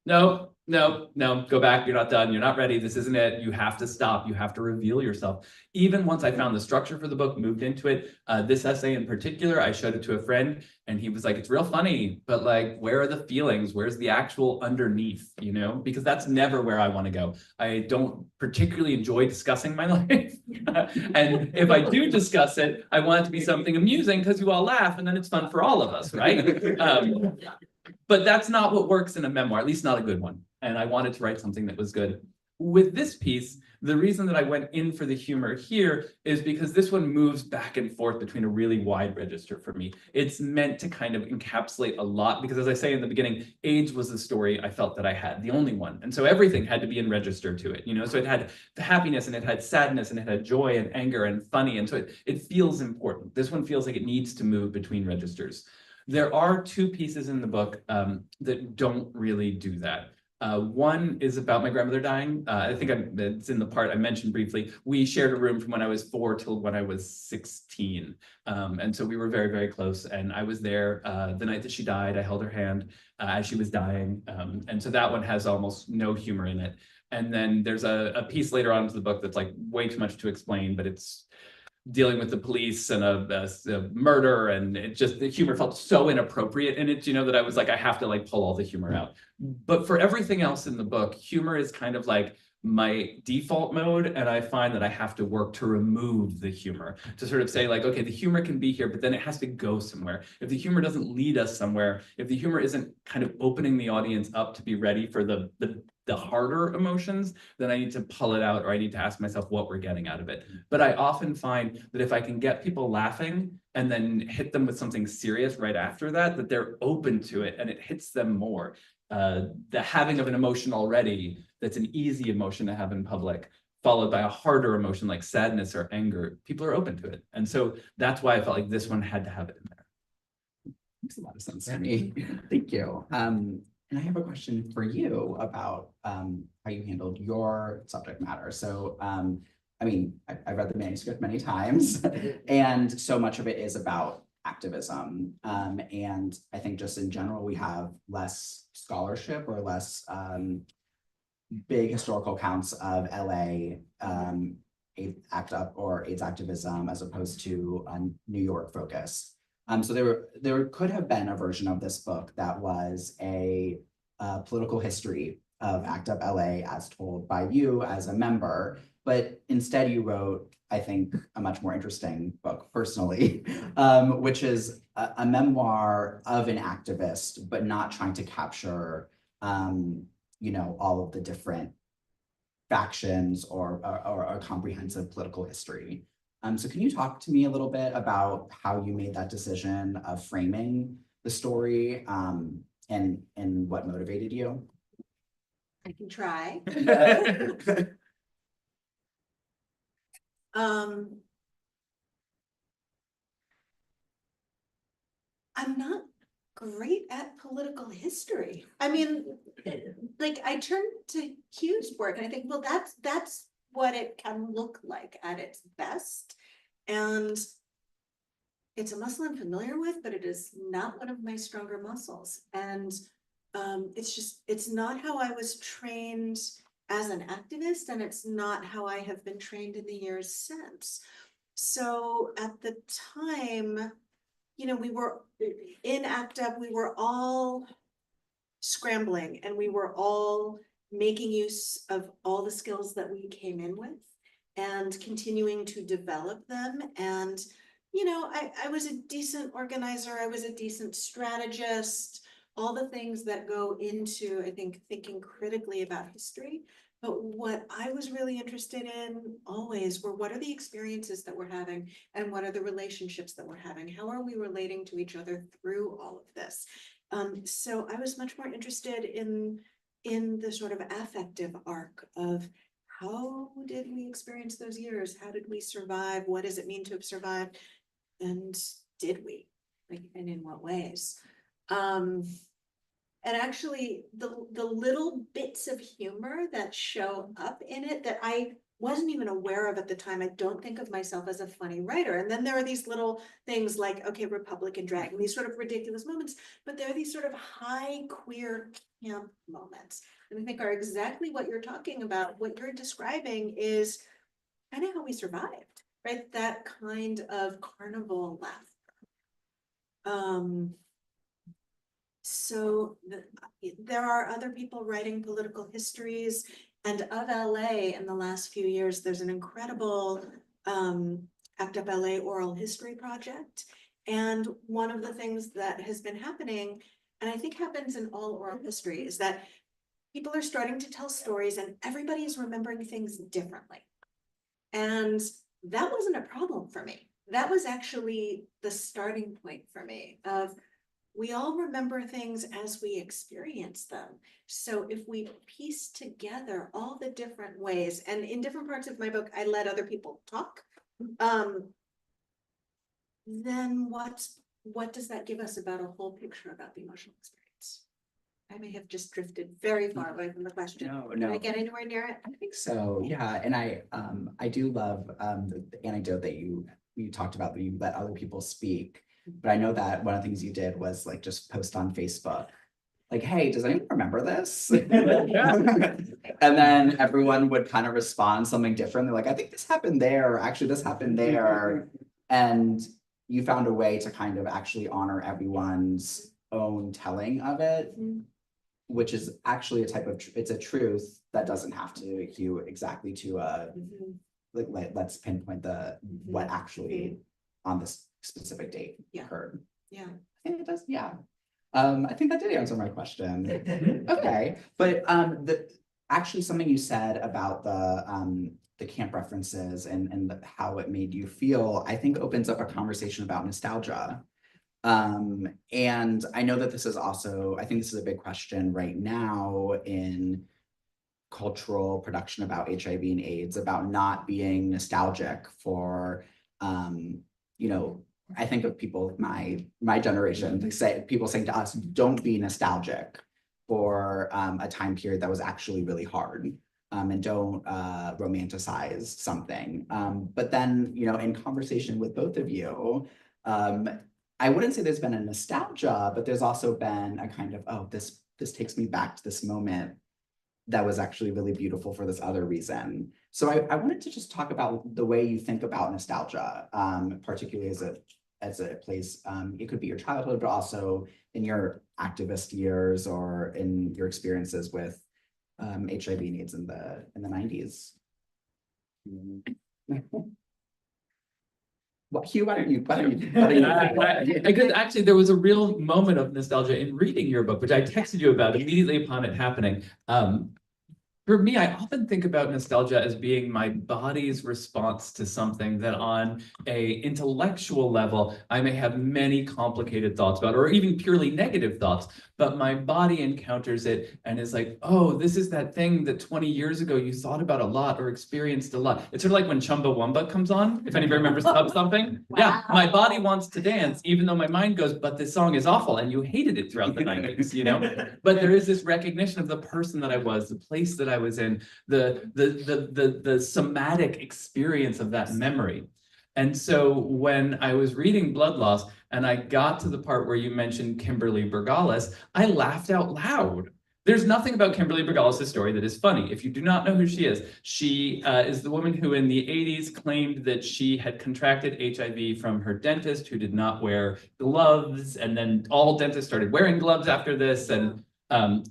no, go back. You're not done. You're not ready. This isn't it. You have to stop. You have to reveal yourself. Even once I found the structure for the book, moved into it, this essay in particular, I showed it to a friend, and he was like, it's real funny, but like, where are the feelings? Where's the actual underneath, because that's never where I want to go. I don't particularly enjoy discussing my life. And if I do discuss it, I want it to be something amusing because you all laugh, and then it's fun for all of us, right? But that's not what works in a memoir, at least not a good one. And I wanted to write something that was good. With this piece, the reason that I went in for the humor here is because this one moves back and forth between a really wide register for me. It's meant to kind of encapsulate a lot, because as I say in the beginning, AIDS was the story I felt that I had, the only one. And so everything had to be in register to it, so it had the happiness, and it had sadness, and it had joy and anger and funny. And so it feels important. This one feels like it needs to move between registers. There are 2 pieces in the book that don't really do that. One is about my grandmother dying. I think it's in the part I mentioned briefly. We shared a room from when I was 4 till when I was 16. And so we were very, very close. And I was there the night that she died. I held her hand as she was dying. And so that one has almost no humor in it. And then there's a piece later on into the book that's like way too much to explain, but it's dealing with the police and a murder, and the humor felt so inappropriate in it, that I was like, I have to like pull all the humor out. But for everything else in the book, humor is kind of like my default mode, and I find that I have to work to remove the humor, to sort of say like, okay, the humor can be here, but then it has to go somewhere. If the humor doesn't lead us somewhere, if the humor isn't kind of opening the audience up to be ready for the harder emotions, then I need to pull it out, or I need to ask myself what we're getting out of it. But I often find that if I can get people laughing and then hit them with something serious right after that, that they're open to it and it hits them more. The having of an emotion already, that's an easy emotion to have in public, followed by a harder emotion like sadness or anger, people are open to it. And so that's why I felt like this one had to have it in there. Makes a lot of sense to me. Thank you. And I have a question for you about how you handled your subject matter. So, I mean, I've read the manuscript many times, and so much of it is about activism. And I think just in general, we have less scholarship or less big historical accounts of LA ACT UP or AIDS activism as opposed to New York focus. So there could have been a version of this book that was a political history of ACT UP LA as told by you as a member, but instead you wrote, I think, a much more interesting book personally, which is a memoir of an activist, but not trying to capture, you know, all of the different factions or a comprehensive political history. So can you talk to me a little bit about how you made that decision of framing the story and what motivated you? I can try. I'm not great at political history. I mean, like I turn to Hugh's work and I think, well, that's what it can look like at its best. And it's a muscle I'm familiar with, but it is not one of my stronger muscles. And it's not how I was trained as an activist, and it's not how I have been trained in the years since. So at the time, you know, we were in ACT UP, we were all scrambling and we were all making use of all the skills that we came in with and continuing to develop them. And, you know, I was a decent organizer, I was a decent strategist, all the things that go into, I think, thinking critically about history. But what I was really interested in always were what are the experiences that we're having and what are the relationships that we're having? How are we relating to each other through all of this? So I was much more interested in the sort of affective arc of how did we experience those years? How did we survive? What does it mean to have survived? And did we? Like, and in what ways? And actually, the little bits of humor that show up in it that I wasn't even aware of at the time. I don't think of myself as a funny writer. And then there are these little things like, okay, Republican drag, and these sort of ridiculous moments, but there are these sort of high queer camp moments that I think are exactly what you're talking about. What you're describing is kind of how we survived, right? That kind of carnival laughter. So there are other people writing political histories, and of LA in the last few years, there's an incredible ACT UP LA oral history project. And one of the things that has been happening, and I think happens in all oral history, is that people are starting to tell stories and everybody is remembering things differently. And that wasn't a problem for me. That was actually the starting point for me of, we all remember things as we experience them. So if we piece together all the different ways, and in different parts of my book, I let other people talk, then what does that give us about a whole picture about the emotional experience? I may have just drifted very far away from the question. No. Did I get anywhere near it? I think so, yeah. And I do love the anecdote that you talked about, that you let other people speak. But I know that one of the things you did was like just post on Facebook, like, hey, does anyone remember this? And then everyone would kind of respond something different. They're like, I think this happened there, or actually this happened there. And you found a way to kind of actually honor everyone's own telling of it. which is actually a type of, it's a truth that doesn't have to hew exactly to a, like, let's pinpoint what actually on this specific date Yeah. occurred. Yeah. I think it does, yeah. I think that did answer my question. Okay, but actually something you said about the camp references and how it made you feel, I think opens up a conversation about nostalgia. And I know that this is also, I think this is a big question right now in cultural production about HIV and AIDS, about not being nostalgic for, you know, I think of people of my generation, they say, people saying to us, don't be nostalgic for a time period that was actually really hard. And don't romanticize something. But then, you know, in conversation with both of you, I wouldn't say there's been a nostalgia, but there's also been a kind of, oh, this takes me back to this moment that was actually really beautiful for this other reason. So I wanted to just talk about the way you think about nostalgia, particularly as a place, it could be your childhood, but also in your activist years or in your experiences with HIV and AIDS in the 90s. Well, Hugh, why don't you? Because actually there was a real moment of nostalgia in reading your book, which I texted you about immediately upon it happening. For me, I often think about nostalgia as being my body's response to something that on a intellectual level, I may have many complicated thoughts about, or even purely negative thoughts, but my body encounters it and is like, oh, this is that thing that 20 years ago you thought about a lot or experienced a lot. It's sort of like when Chumbawamba comes on, if anybody remembers Tub Thumping. Wow. Yeah, my body wants to dance, even though my mind goes, but this song is awful, and you hated it throughout the 90s, you know? But there is this recognition of the person that I was, the place that I was in, the somatic experience of that memory. And so when I was reading Blood Loss and I got to the part where you mentioned Kimberly Bergalis, I laughed out loud. There's nothing about Kimberly Bergalis' story that is funny. If you do not know who she is the woman who in the 80s claimed that she had contracted HIV from her dentist who did not wear gloves. And then all dentists started wearing gloves after this. And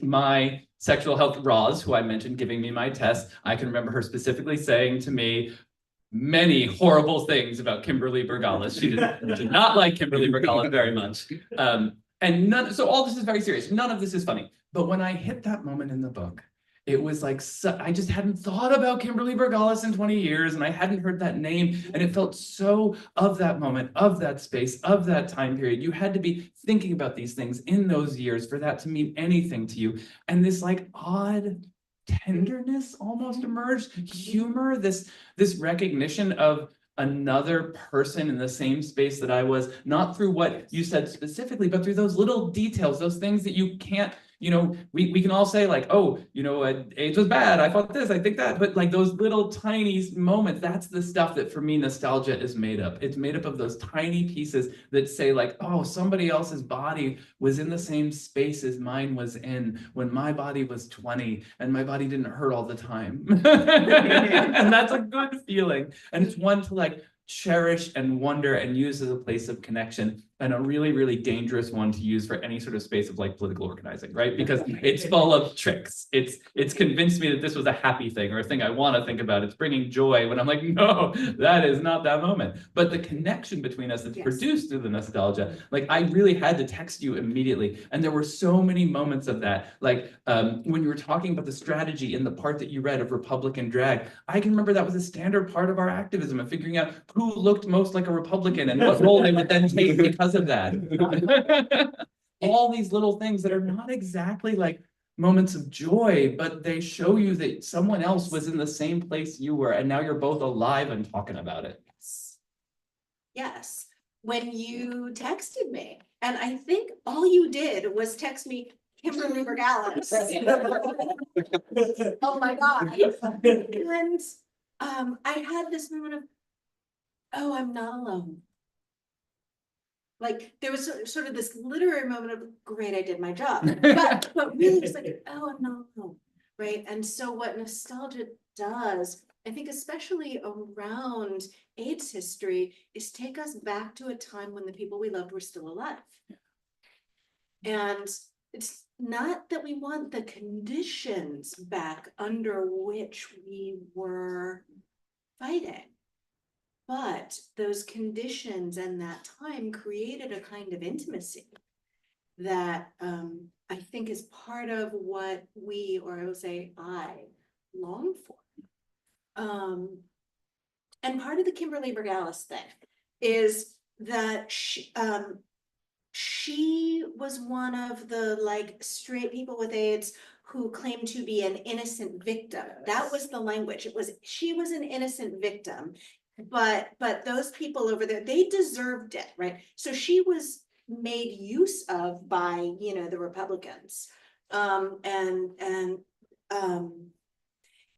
my sexual health Roz, who I mentioned giving me my test, I can remember her specifically saying to me many horrible things about Kimberly Bergalis. She did not like Kimberly Bergalis very much. So all this is very serious. None of this is funny. But when I hit that moment in the book, it was like, I just hadn't thought about Kimberly Bergalis in 20 years, and I hadn't heard that name, and it felt so of that moment, of that space, of that time period. You had to be thinking about these things in those years for that to mean anything to you. And this like odd tenderness almost emerged, humor, this recognition of another person in the same space that I was, not through what you said specifically, but through those little details, those things that you can't, you know, we can all say like, oh, you know, AIDS was bad, I thought this, I think that, but like those little tiny moments, that's the stuff that for me nostalgia is made up. It's made up of those tiny pieces that say like, oh, somebody else's body was in the same space as mine was in when my body was 20 and my body didn't hurt all the time. And that's a good feeling. And it's one to like cherish and wonder and use as a place of connection, and a really, really dangerous one to use for any sort of space of like political organizing, right? Because it's full of tricks. It's convinced me that this was a happy thing or a thing I want to think about. It's bringing joy when I'm like, no, that is not that moment. But the connection between us that's produced through the nostalgia, like I really had to text you immediately. And there were so many moments of that. Like when you were talking about the strategy in the part that you read of Republican drag, I can remember that was a standard part of our activism of figuring out who looked most like a Republican and what role they would then take because of that. All these little things that are not exactly like moments of joy, but they show you that someone else was in the same place you were, and now you're both alive and talking about it. Yes. When you texted me, and I think all you did was text me Kimberly Bergalis. Oh my God. And I had this moment of, oh, I'm not alone. Like there was sort of this literary moment of, great, I did my job. But really it's like, oh, I'm not alone, right? And so what nostalgia does, I think especially around AIDS history, is take us back to a time when the people we loved were still alive. And it's not that we want the conditions back under which we were fighting. But those conditions and that time created a kind of intimacy that I think is part of what we, or I will say I, long for. And part of the Kimberly Bergalis thing is that she was one of the like straight people with AIDS who claimed to be an innocent victim. That was the language. She was an innocent victim, but those people over there, they deserved it, right? So she was made use of by, the Republicans.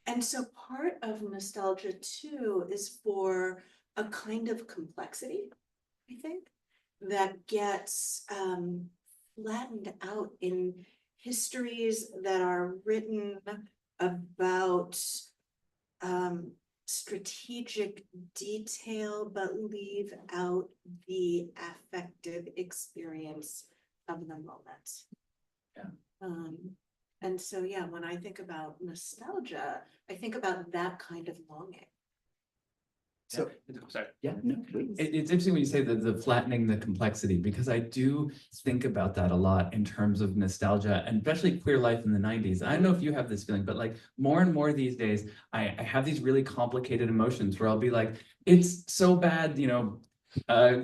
And so part of nostalgia too is for a kind of complexity, I think, that gets flattened out in histories that are written about strategic detail, but leave out the affective experience of the moment. Yeah. And so, yeah, when I think about nostalgia, I think about that kind of longing. So, Sorry. yeah, no, please. It's interesting when you say the flattening the complexity, because I do think about that a lot in terms of nostalgia, and especially queer life in the 90s. I don't know if you have this feeling, but like more and more these days, I have these really complicated emotions where I'll be like, it's so bad,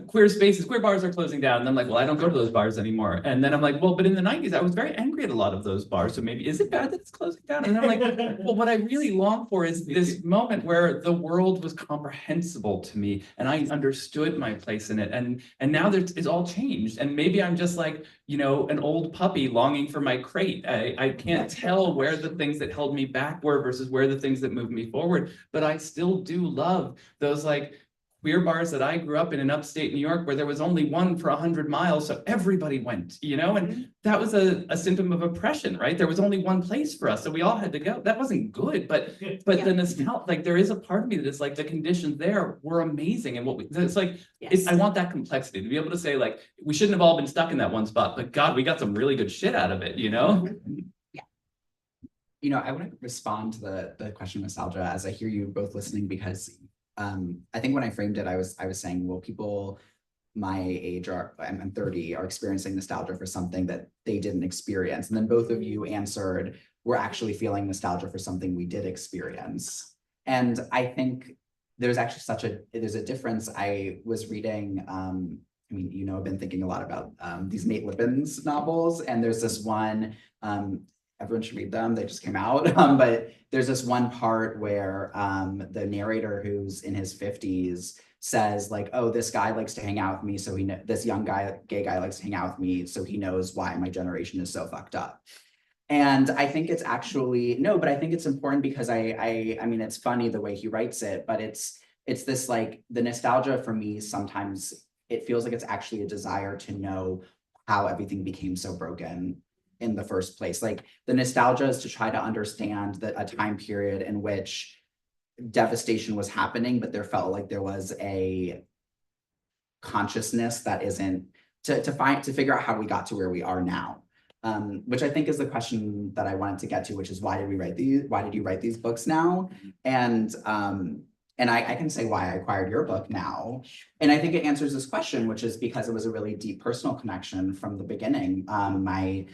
queer spaces, queer bars are closing down. And I'm like, well, I don't go to those bars anymore. And then I'm like, well, but in the 90s, I was very angry at a lot of those bars. So maybe, is it bad that it's closing down? And I'm like, well, what I really long for is this moment where the world was comprehensible to me and I understood my place in it. And now it's all changed. And maybe I'm just like, an old puppy longing for my crate. I can't tell where the things that held me back were versus where the things that moved me forward. But I still do love those like queer bars that I grew up in upstate New York, where there was only one for 100 miles, so everybody went, and that was a symptom of oppression, right? There was only one place for us, so we all had to go. That wasn't good, but Yeah. the nostalgia, like there is a part of me that is like the conditions there were amazing, and it's like Yes. I want that complexity to be able to say like we shouldn't have all been stuck in that one spot, but God, we got some really good shit out of it, I want to respond to the question of nostalgia as I hear you both listening, because I think when I framed it, I was saying, well, people my age I'm 30 are experiencing nostalgia for something that they didn't experience. And then both of you answered, we're actually feeling nostalgia for something we did experience. And I think there's actually there's a difference. I was reading, I've been thinking a lot about these Nate Lippens novels, and there's this one, everyone should read them. They just came out. But there's this one part where the narrator, who's in his 50s, says like, oh, this guy likes to hang out with me. So this young guy, gay guy likes to hang out with me. So he knows why my generation is so fucked up. And I think it's actually, no, but I think it's important because I mean, it's funny the way he writes it, but it's this like the nostalgia for me, sometimes it feels like it's actually a desire to know how everything became so broken in the first place. Like the nostalgia is to try to understand a time period in which devastation was happening, but there felt like there was a consciousness that isn't to figure out how we got to where we are now. Which I think is the question that I wanted to get to, which is why did you write these books now? And I can say why I acquired your book now. And I think it answers this question, which is because it was a really deep personal connection from the beginning. My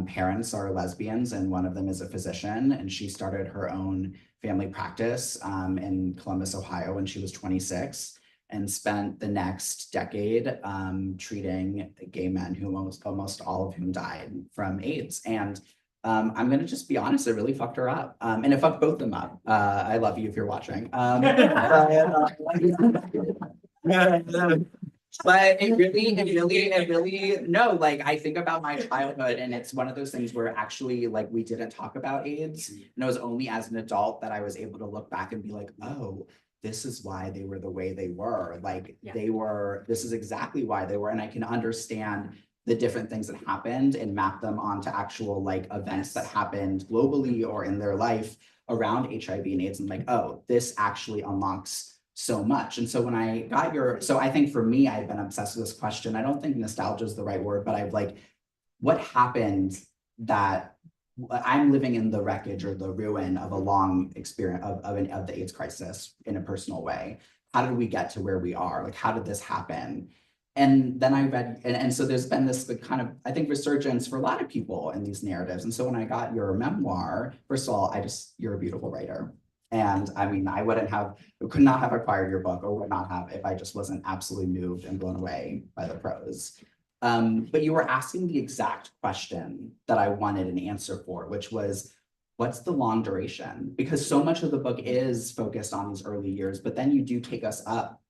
parents are lesbians, and one of them is a physician, and she started her own family practice in Columbus, Ohio, when she was 26, and spent the next decade treating gay men who almost all of whom died from AIDS. And I'm going to just be honest, it really fucked her up. And it fucked both of them up. I love you if you're watching. But it really, no, like I think about my childhood, and it's one of those things where actually like we didn't talk about AIDS. And it was only as an adult that I was able to look back and be like, oh, this is why they were the way they were. Like this is exactly why they were. And I can understand the different things that happened and map them onto actual like events that happened globally or in their life around HIV and AIDS. And like, oh, this actually unlocks so much. And so when I got so I think for me, I've been obsessed with this question. I don't think nostalgia is the right word, but I've like, what happened that I'm living in the wreckage or the ruin of a long experience of the AIDS crisis in a personal way. How did we get to where we are? Like, how did this happen? And then I read, and so there's been this kind of, I think, resurgence for a lot of people in these narratives. And so when I got your memoir, first of all, you're a beautiful writer. And I mean, I could not have acquired your book, or would not have, if I just wasn't absolutely moved and blown away by the prose. But you were asking the exact question that I wanted an answer for, which was, what's the long duration? Because so much of the book is focused on these early years, but then you do take us up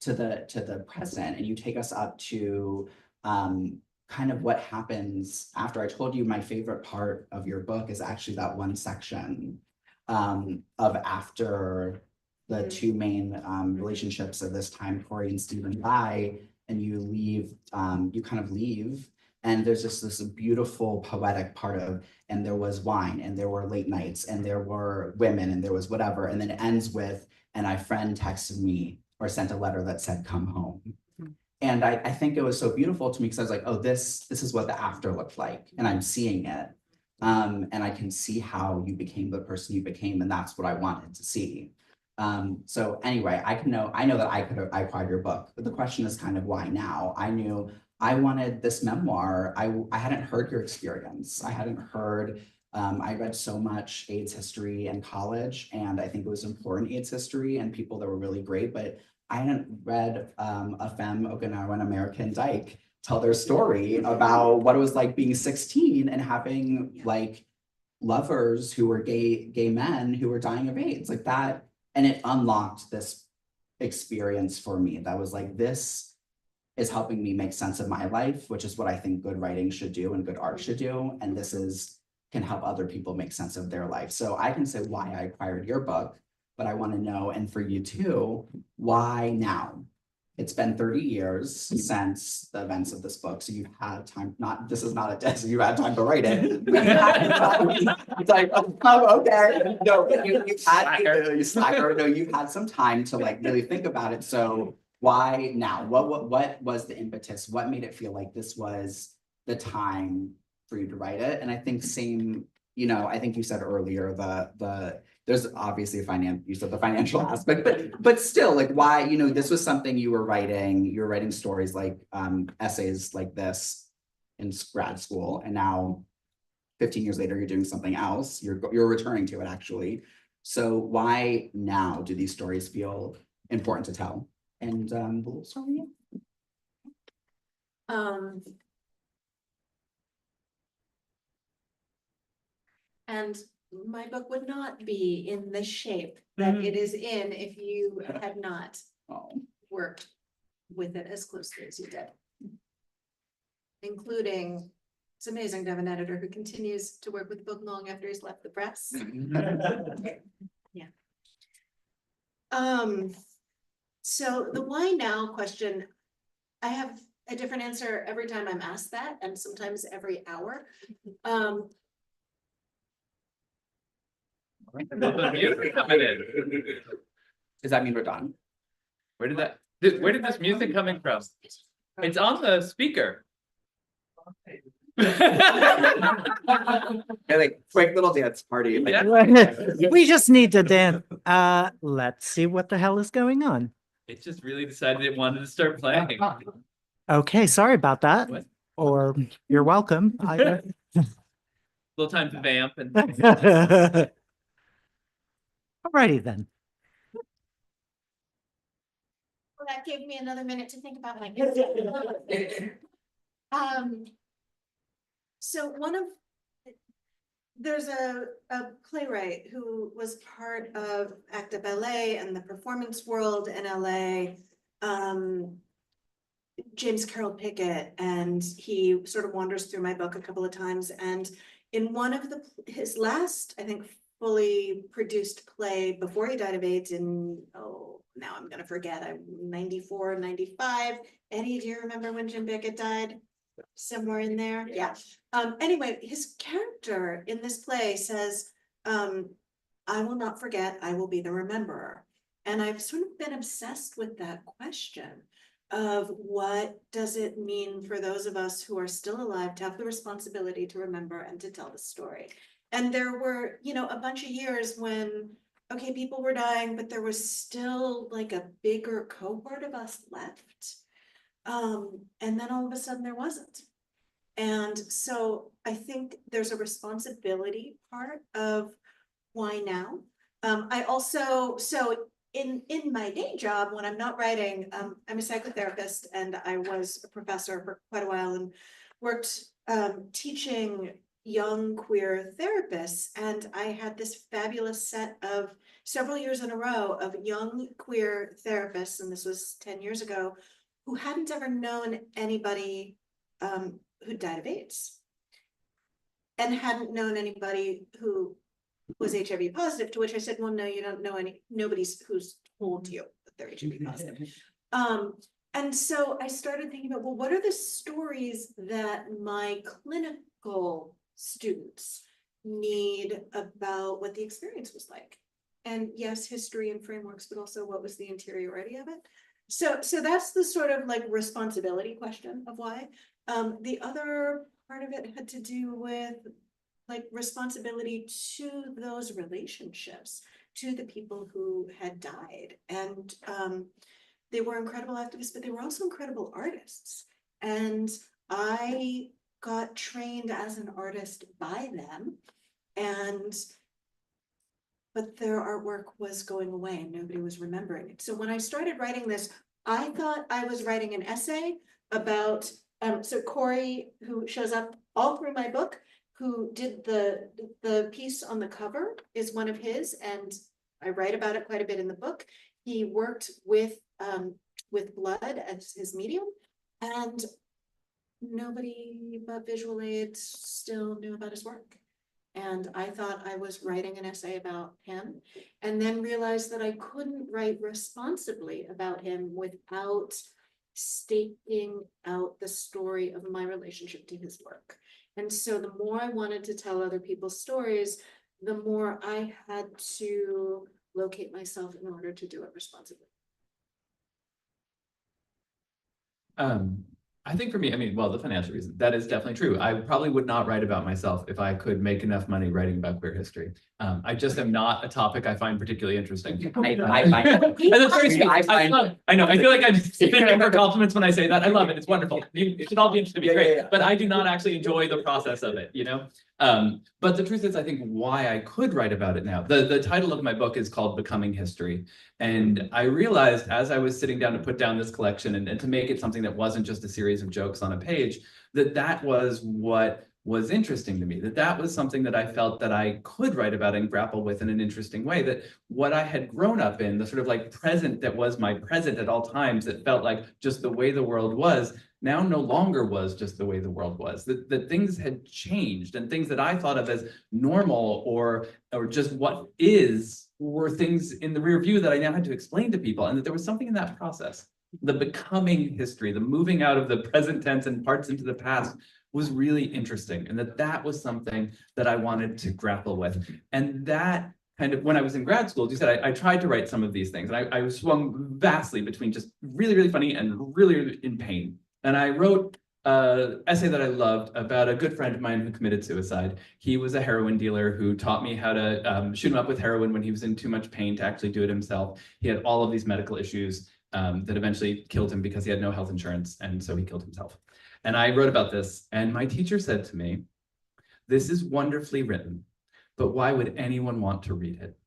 to the present, and you take us up to kind of what happens after. I told you my favorite part of your book is actually that one section of after the two main relationships of this time, Corey and Stephen, die, and you leave, you kind of leave, and there's just this beautiful poetic part of, and there was wine, and there were late nights, and there were women, and there was whatever, and then it ends with, and a friend texted me or sent a letter that said, come home. And I think it was so beautiful to me, because I was like, oh, this is what the after looked like, and I'm seeing it. And I can see how you became the person you became, and that's what I wanted to see. So anyway, I know that I acquired your book, but the question is kind of why now? I knew I wanted this memoir. I hadn't heard your experience. I hadn't heard, I read so much AIDS history in college, and I think it was important AIDS history and people that were really great, but I hadn't read a femme Okinawan American dyke tell their story about what it was like being 16 and having like lovers who were gay men who were dying of AIDS, like that. And it unlocked this experience for me that was like, this is helping me make sense of my life, which is what I think good writing should do and good art should do. And this can help other people make sense of their life. So I can say why I acquired your book, but I want to know, and for you too, why now? It's been 30 years since the events of this book, so you've had time, this is not a test, you had time to write it. It's like, oh, okay. No, you slacker. No, you've had some time to like really think about it. So why now? What was the impetus? What made it feel like this was the time for you to write it? And I think I think you said earlier, there's obviously you said the financial aspect, but still, like, why, this was something you were writing stories like essays like this in grad school, and now 15 years later, you're doing something else. You're returning to it, actually. So why now do these stories feel important to tell? And we'll start with you. And my book would not be in the shape that it is in if you had not worked with it as closely as you did. Including, it's amazing to have an editor who continues to work with the book long after he's left the press. Yeah. So the why now question, I have a different answer every time I'm asked that, and sometimes every hour. Does that mean we're done? Where did this music coming from? It's on the speaker. Like quick little dance party. Like, Yeah. We just need to dance. Let's see what the hell is going on. It just really decided it wanted to start playing. Okay, sorry about that. What? Or you're welcome. Little time to vamp and Alrighty then. Well, that gave me another minute to think about my. So there's a playwright who was part of Active LA and the performance world in LA, James Carroll Pickett, and he sort of wanders through my book a couple of times. And in one of his last, I think, fully produced play before he died of AIDS in, now I'm gonna forget, I'm 94, 95. Eddie, do you remember when Jim Pickett died? Somewhere in there, yeah. Anyway, his character in this play says, I will not forget, I will be the rememberer. And I've sort of been obsessed with that question. of what does it mean for those of us who are still alive to have the responsibility to remember and to tell the story. And there were, a bunch of years when, okay, people were dying, but there was still like a bigger cohort of us left. And then all of a sudden there wasn't. And so I think there's a responsibility part of why now. I also, in my day job, when I'm not writing, I'm a psychotherapist and I was a professor for quite a while and worked teaching young queer therapists. And I had this fabulous set of several years in a row of young queer therapists, and this was 10 years ago, who hadn't ever known anybody who died of AIDS and hadn't known anybody who was HIV positive, to which I said, well, no, you don't know nobody's who's told you that they're HIV positive. And so I started thinking about, well, what are the stories that my clinical students need about what the experience was like? And yes, history and frameworks, but also what was the interiority of it? So that's the sort of like responsibility question of why. The other part of it had to do with like responsibility to those relationships, to the people who had died. And they were incredible activists, but they were also incredible artists. And I got trained as an artist by them. But their artwork was going away and nobody was remembering it. So when I started writing this, I thought I was writing an essay about, so Corey, who shows up all through my book, who did the piece on the cover, is one of his, and I write about it quite a bit in the book. He worked with blood as his medium, and nobody but visual aids still knew about his work. And I thought I was writing an essay about him, and then realized that I couldn't write responsibly about him without staking out the story of my relationship to his work. And so the more I wanted to tell other people's stories, the more I had to locate myself in order to do it responsibly. I think for me, the financial reason, that is definitely true. I probably would not write about myself if I could make enough money writing about queer history. I just am not a topic I find particularly interesting. I know, I feel like I'm spinning for compliments when I say that. I love it, it's wonderful. It should all be interested to be great, but I do not actually enjoy the process of it, But the truth is, I think why I could write about it now, the title of my book is called Becoming History. And I realized as I was sitting down to put down this collection and to make it something that wasn't just a series of jokes on a page, that was what was interesting to me, that was something that I felt that I could write about and grapple with in an interesting way, that what I had grown up in, the sort of like present that was my present at all times, that felt like just the way the world was, now no longer was just the way the world was, that things had changed, and things that I thought of as normal or just what is were things in the rear view that I now had to explain to people, and that there was something in that process. The becoming history, the moving out of the present tense and parts into the past was really interesting, and that was something that I wanted to grapple with. And that kind of, when I was in grad school, as you said, I tried to write some of these things, and I swung vastly between just really, really funny and really in pain. And I wrote an essay that I loved about a good friend of mine who committed suicide. He was a heroin dealer who taught me how to shoot him up with heroin when he was in too much pain to actually do it himself. He had all of these medical issues that eventually killed him because he had no health insurance, and so he killed himself. And I wrote about this, and my teacher said to me, "This is wonderfully written, but why would anyone want to read it?"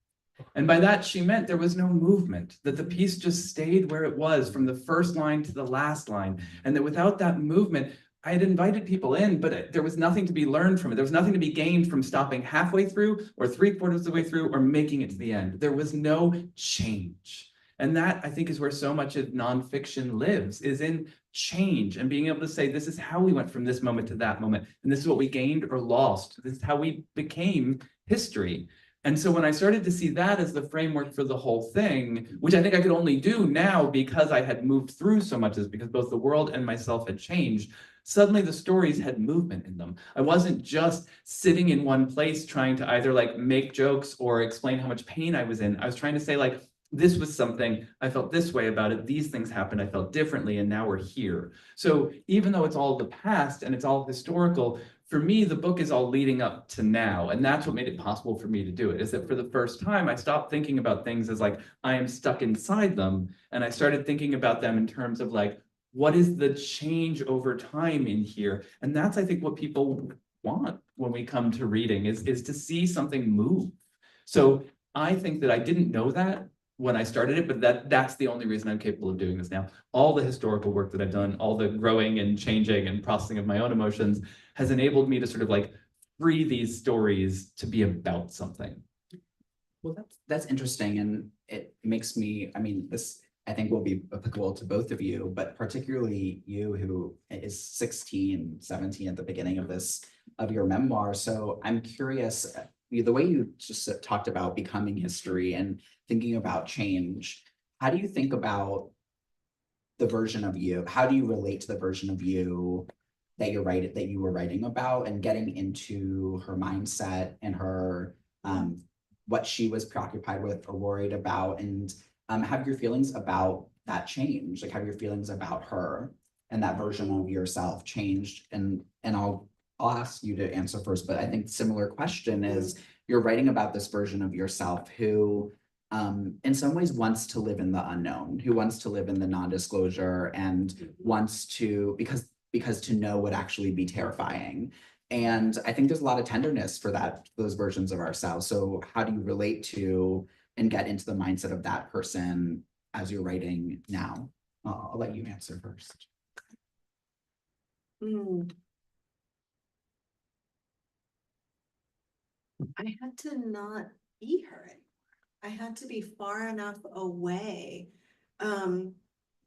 And by that, she meant there was no movement, that the piece just stayed where it was from the first line to the last line, and that without that movement, I had invited people in, but there was nothing to be learned from it. There was nothing to be gained from stopping halfway through or 3/4 of the way through or making it to the end. There was no change. And that, I think, is where so much of nonfiction lives, is in change and being able to say, this is how we went from this moment to that moment, and this is what we gained or lost. This is how we became history. And so when I started to see that as the framework for the whole thing, which I think I could only do now because I had moved through so much, is because both the world and myself had changed, suddenly the stories had movement in them. I wasn't just sitting in one place trying to either like make jokes or explain how much pain I was in. I was trying to say, like, this was something, I felt this way about it, these things happened, I felt differently, and now we're here. So even though it's all the past and it's all historical, for me, the book is all leading up to now. And that's what made it possible for me to do it, is that for the first time, I stopped thinking about things as like, I am stuck inside them. And I started thinking about them in terms of like, what is the change over time in here? And that's, I think, what people want when we come to reading is to see something move. So I think that I didn't know that when I started it, but that's the only reason I'm capable of doing this now. All the historical work that I've done, all the growing and changing and processing of my own emotions has enabled me to sort of like free these stories to be about something. Well, that's interesting, and it makes me, I mean, this I think will be applicable to both of you, but particularly you who is 16, 17 at the beginning of your memoir. So I'm curious, the way you just talked about becoming history and thinking about change, how do you think about the version of you? How do you relate to the version of you that you were writing about, and getting into her mindset and her what she was preoccupied with or worried about, and have your feelings about that change? Like, have your feelings about her and that version of yourself changed? And I'll ask you to answer first, but I think similar question is, you're writing about this version of yourself who in some ways wants to live in the unknown, who wants to live in the non-disclosure, and wants to, because to know would actually be terrifying. And I think there's a lot of tenderness for those versions of ourselves. So how do you relate to and get into the mindset of that person as you're writing now? I'll let you answer first. I had to not be her anymore. I had to be far enough away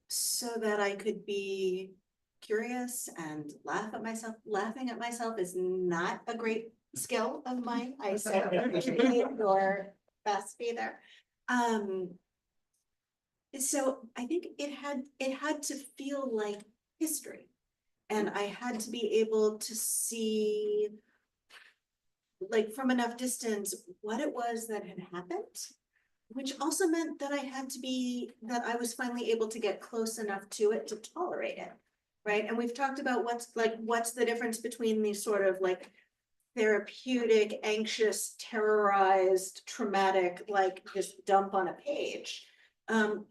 so that I could be curious and laugh at myself. Laughing at myself is not a great skill of mine. I so appreciate your capacity there. So I think it had to feel like history, and I had to be able to see, like, from enough distance what it was that had happened, which also meant that I was finally able to get close enough to it to tolerate it, right? And we've talked about what's the difference between these sort of like therapeutic, anxious, terrorized, traumatic, like just dump on a page, and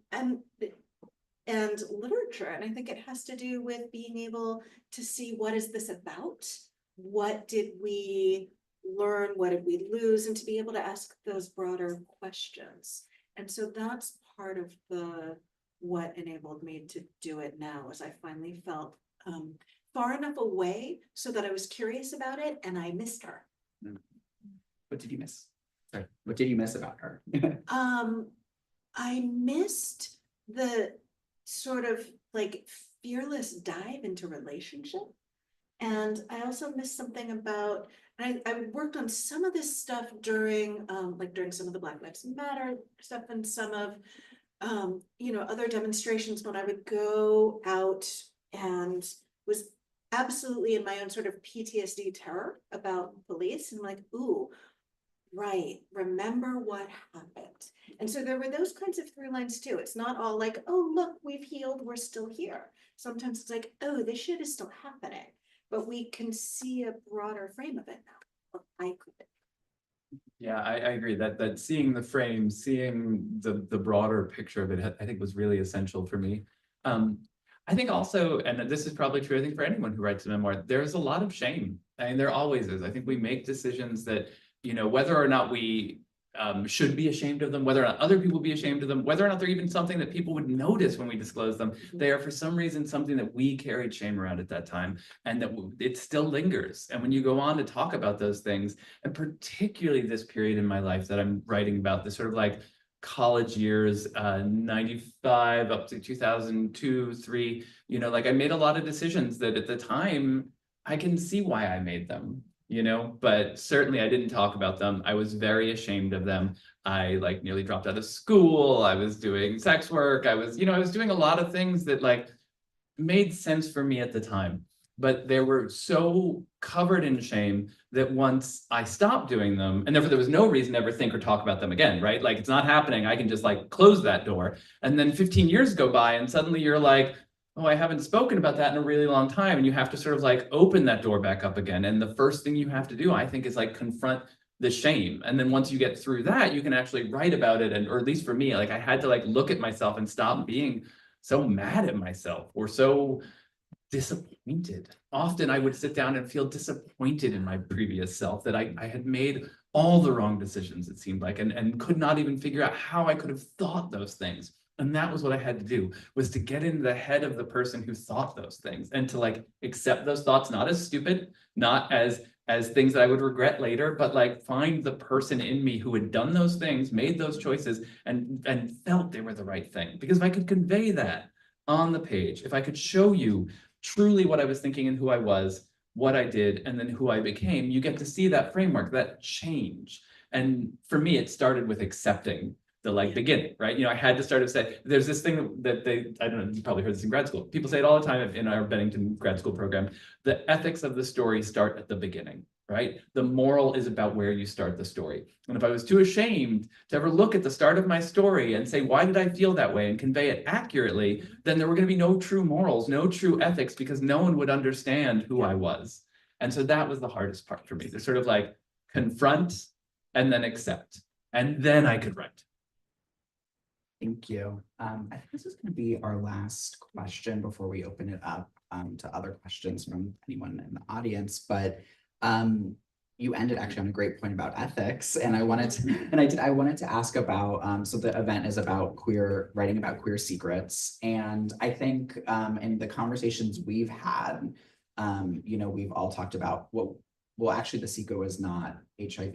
literature. And I think it has to do with being able to see, what is this about? What did we learn? What did we lose? And to be able to ask those broader questions. And so that's part of what enabled me to do it now, is I finally felt far enough away so that I was curious about it, and I missed her. What did you miss? Sorry, what did you miss about her? I missed the sort of like fearless dive into relationship. And I also missed something about, I worked on some of this stuff during some of the Black Lives Matter stuff, and some of other demonstrations, when I would go out and was absolutely in my own sort of PTSD terror about police, and I'm like, ooh, right, remember what happened. And so there were those kinds of through lines too. It's not all like, oh, look, we've healed, we're still here. Sometimes it's like, oh, this shit is still happening, but we can see a broader frame of it now. Or I could. Yeah, I agree that seeing the frame, seeing the broader picture of it, I think was really essential for me. I think also, and this is probably true, I think for anyone who writes a memoir, there's a lot of shame. I mean, there always is. I think we make decisions that, whether or not we should be ashamed of them, whether or not other people be ashamed of them, whether or not they're even something that people would notice when we disclose them, they are for some reason something that we carried shame around at that time, and that it still lingers. And when you go on to talk about those things, and particularly this period in my life that I'm writing about, this sort of like college years, 95 up to 2002, 3, like I made a lot of decisions that at the time I can see why I made them. But certainly I didn't talk about them. I was very ashamed of them. I like nearly dropped out of school. I was doing sex work. I was doing a lot of things that like made sense for me at the time. but they were so covered in shame that once I stopped doing them, and therefore there was no reason to ever think or talk about them again, right? Like, it's not happening. I can just like close that door. And then 15 years go by and suddenly you're like, oh, I haven't spoken about that in a really long time. And you have to sort of like open that door back up again. And the first thing you have to do, I think, is like confront the shame. And then once you get through that, you can actually write about it. And, or at least for me, like I had to like look at myself and stop being so mad at myself or so disappointed. Often I would sit down and feel disappointed in my previous self that I had made all the wrong decisions, it seemed like, and could not even figure out how I could have thought those things. And that was what I had to do, was to get into the head of the person who thought those things and to like accept those thoughts, not as stupid, not as things that I would regret later, but like find the person in me who had done those things, made those choices, and felt they were the right thing. Because if I could convey that on the page, if I could show you truly what I was thinking and who I was, what I did, and then who I became, you get to see that framework, that change. And for me, it started with accepting the like beginning, right? You know, I had to start to say, there's this thing that they, I don't know, you probably heard this in grad school. People say it all the time in our Bennington grad school program. The ethics of the story start at the beginning, right? The moral is about where you start the story. And if I was too ashamed to ever look at the start of my story and say, why did I feel that way, and convey it accurately, then there were going to be no true morals, no true ethics, because no one would understand who I was. And so that was the hardest part for me, to sort of like confront and then accept. And then I could write. Thank you. I think this is going to be our last question before we open it up to other questions from anyone in the audience. But you ended actually on a great point about ethics, and I wanted to ask about so the event is about writing about queer secrets, and I think in the conversations we've had, you know, we've all talked about well, actually, the secret was not HIV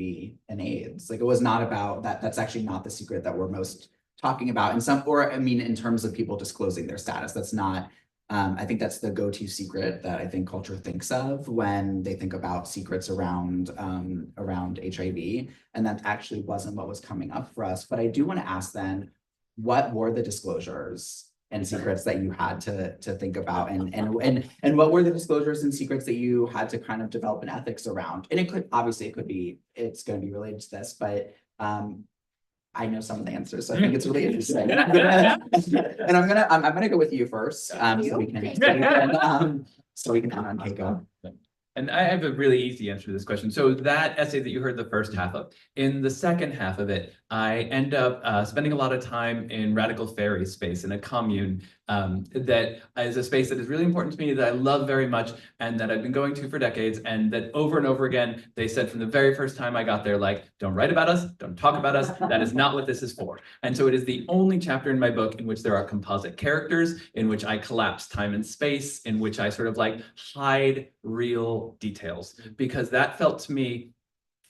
and AIDS. Like, it was not about that. That's actually not the secret that we're most talking about in terms of people disclosing their status. That's not, I think that's the go-to secret that I think culture thinks of when they think about secrets around HIV. And that actually wasn't what was coming up for us. But I do want to ask then, what were the disclosures and secrets that you had to think about, and what were the disclosures and secrets that you had to kind of develop an ethics around? And it's going to be related to this, but I know some of the answers, so I think it's really interesting. And I'm gonna go with you first, so we can end on Keiko. And I have a really easy answer to this question. So that essay that you heard the first half of, in the second half of it, I end up spending a lot of time in Radical Fairy space in a commune that is a space that is really important to me, that I love very much, and that I've been going to for decades, and that over and over again, they said from the very first time I got there, like, don't write about us, don't talk about us, that is not what this is for. And so it is the only chapter in my book in which there are composite characters, in which I collapse time and space, in which I sort of like hide real details, because that felt to me,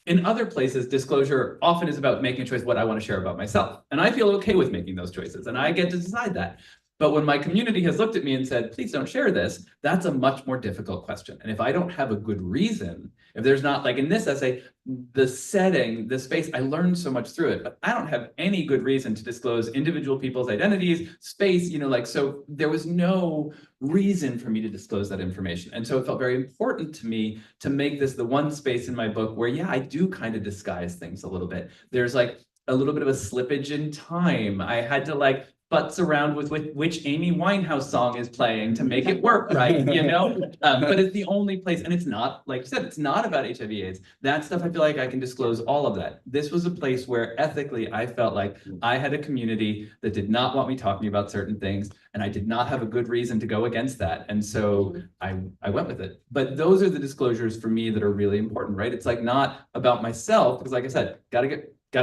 in other places, disclosure often is about making a choice what I want to share about myself. And I feel okay with making those choices, and I get to decide that. But when my community has looked at me and said, please don't share this, that's a much more difficult question. And if I don't have a good reason, if there's not, like in this essay, the setting, the space, I learned so much through it, but I don't have any good reason to disclose individual people's identities, space, you know, like, so there was no reason for me to disclose that information. And so it felt very important to me to make this the one space in my book where, yeah, I do kind of disguise things a little bit. There's like a little bit of a slippage in time. I had to like butts around with which Amy Winehouse song is playing to make it work right, you know? But it's the only place, and it's not, like you said, it's not about HIV/AIDS. That stuff, I feel like I can disclose all of that. This was a place where ethically I felt like I had a community that did not want me talking about certain things, and I did not have a good reason to go against that. And so I went with it. But those are the disclosures for me that are really important, right? It's like not about myself, because like I said, gotta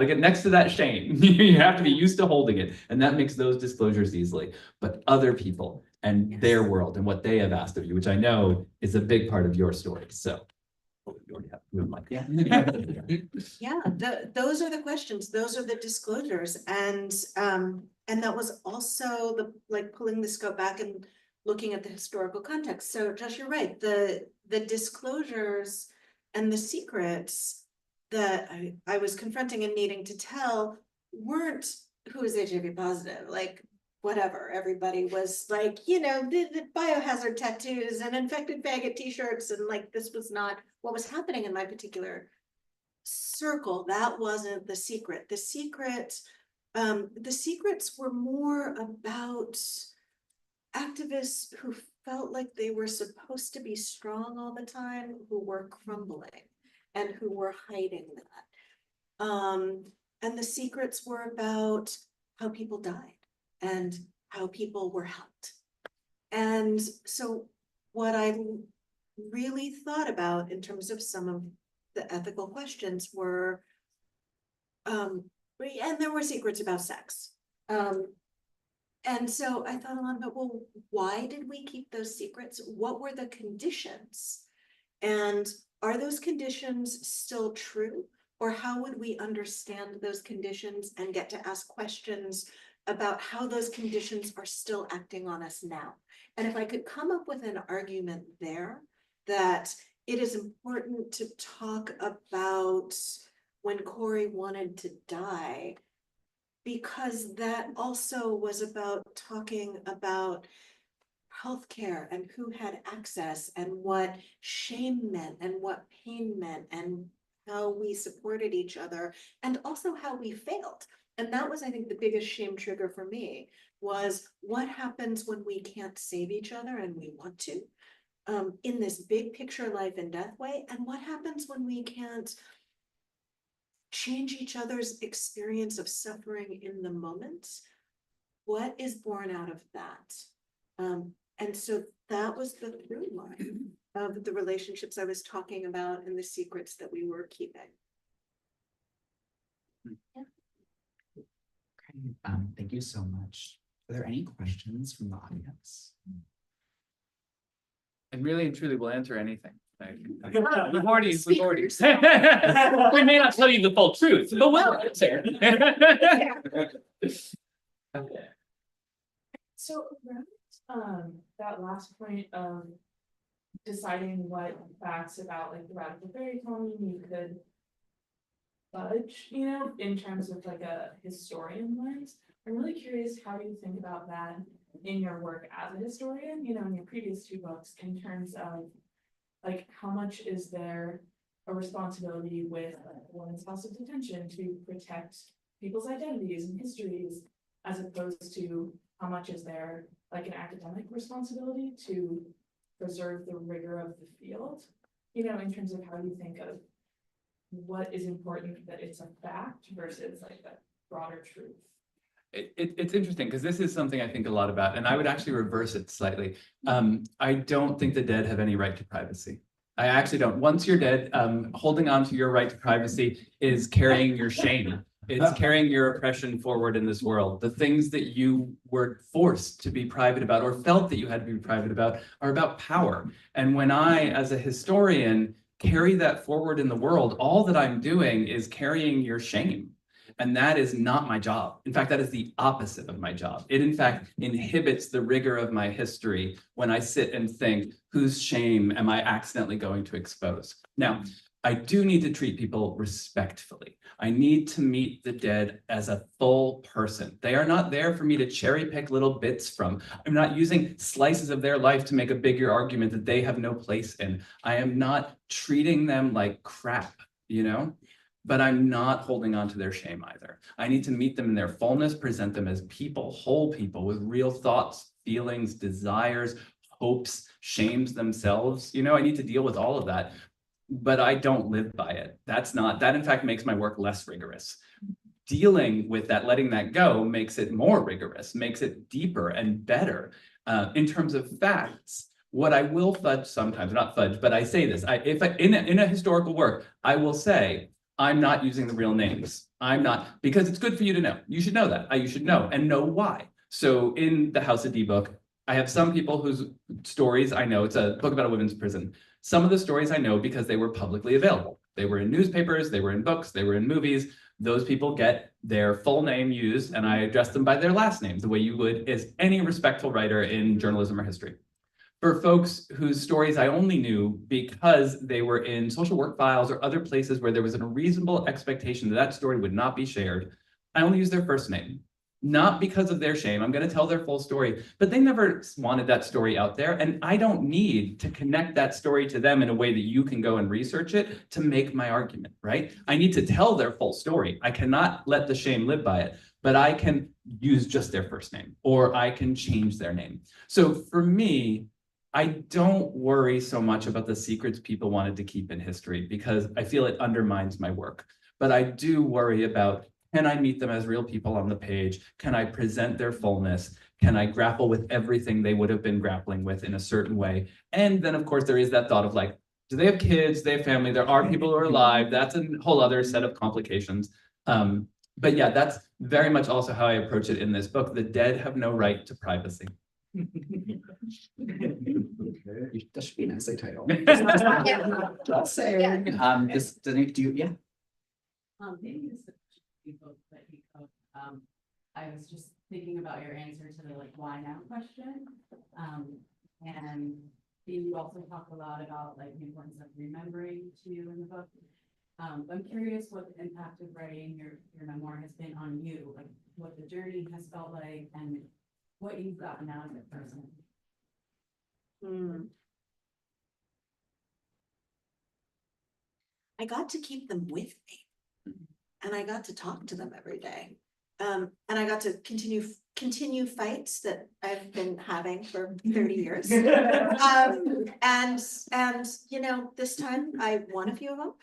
get next to that shame. You have to be used to holding it. And that makes those disclosures easily. But other people and their world and what they have asked of you, which I know is a big part of your story. So you already have your mic. Yeah. Yeah, those are the questions, those are the disclosures. And that was also the, like, pulling the scope back and looking at the historical context. So Josh, you're right, the disclosures and the secrets that I was confronting and needing to tell weren't who is HIV positive. Like, whatever, everybody was like, the biohazard tattoos and infected faggot t-shirts, and like, this was not what was happening in my particular circle. That wasn't the secret. The secrets were more about activists who felt like they were supposed to be strong all the time, who were crumbling and who were hiding that. And the secrets were about how people died and how people were helped. And so what I really thought about in terms of some of the ethical questions were, and there were secrets about sex. And so I thought a lot about, well, why did we keep those secrets? What were the conditions? And are those conditions still true? Or how would we understand those conditions and get to ask questions about how those conditions are still acting on us now? And if I could come up with an argument there that it is important to talk about when Corey wanted to die, because that also was about talking about healthcare and who had access and what shame meant and what pain meant and how we supported each other and also how we failed. And that was, I think, the biggest shame trigger for me, was what happens when we can't save each other and we want to, in this big picture life and death way, and what happens when we can't change each other's experience of suffering in the moment. What is born out of that? And so that was the through line of the relationships I was talking about and the secrets that we were keeping. Yeah. Okay, thank you so much. Are there any questions from the audience? And really and truly will answer anything. We've already. Speak for We yourself. may not tell you the full truth, but we'll answer. So around that last point of deciding what facts about like the radical fairy colony you could fudge, in terms of like a historian lens, I'm really curious how you think about that in your work as a historian, in your previous two books, in terms of like how much is there a responsibility with a women's house of detention to protect people's identities and histories, as opposed to how much is there like an academic responsibility to preserve the rigor of the field, in terms of how you think of what is important, that it's a fact versus like a broader truth. It's interesting because this is something I think a lot about, and I would actually reverse it slightly. I don't think the dead have any right to privacy. I actually don't. Once you're dead, holding on to your right to privacy is carrying your shame. It's carrying your oppression forward in this world. The things that you were forced to be private about or felt that you had to be private about are about power. And when I, as a historian, carry that forward in the world, all that I'm doing is carrying your shame. And that is not my job. In fact, that is the opposite of my job. It, in fact, inhibits the rigor of my history when I sit and think, whose shame am I accidentally going to expose? Now, I do need to treat people respectfully. I need to meet the dead as a full person. They are not there for me to cherry pick little bits from. I'm not using slices of their life to make a bigger argument that they have no place in. I am not treating them like crap, but I'm not holding on to their shame either. I need to meet them in their fullness, present them as people, whole people with real thoughts, feelings, desires, hopes, shames themselves. I need to deal with all of that, but I don't live by it. That in fact makes my work less rigorous. Dealing with that, letting that go, makes it more rigorous, makes it deeper and better. In terms of facts, what I will fudge sometimes, not fudge, but I say this, in a historical work, I will say, I'm not using the real names. I'm not, because it's good for you to know. You should know that. You should know and know why. So in the House of D book, I have some people whose stories I know. It's a book about a women's prison. Some of the stories I know because they were publicly available. They were in newspapers, they were in books, they were in movies. Those people get their full name used, and I address them by their last names, the way you would as any respectful writer in journalism or history. For folks whose stories I only knew because they were in social work files or other places where there was a reasonable expectation that that story would not be shared, I only use their first name. not because of their shame. I'm going to tell their full story, but they never wanted that story out there. And I don't need to connect that story to them in a way that you can go and research it to make my argument, right? I need to tell their full story. I cannot let the shame live by it, but I can use just their first name, or I can change their name. So for me, I don't worry so much about the secrets people wanted to keep in history because I feel it undermines my work. But I do worry about, can I meet them as real people on the page? Can I present their fullness? Can I grapple with everything they would have been grappling with in a certain way? And then, of course, there is that thought of like, do they have kids? They have family. There are people who are alive. That's a whole other set of complications. But yeah, that's very much also how I approach it in this book. The dead have no right to privacy. That should be an essay title. Just saying. Maybe this is a book that you could, I was just thinking about your answer to the like why now question. And you also talk a lot about like the importance of remembering too in the book. I'm curious what the impact of writing your memoir has been on you, like what the journey has felt like and what you've gotten out of it personally. I got to keep them with me. And I got to talk to them every day. And I got to continue fights that I've been having for 30 years. And you know, this time I won a few of them.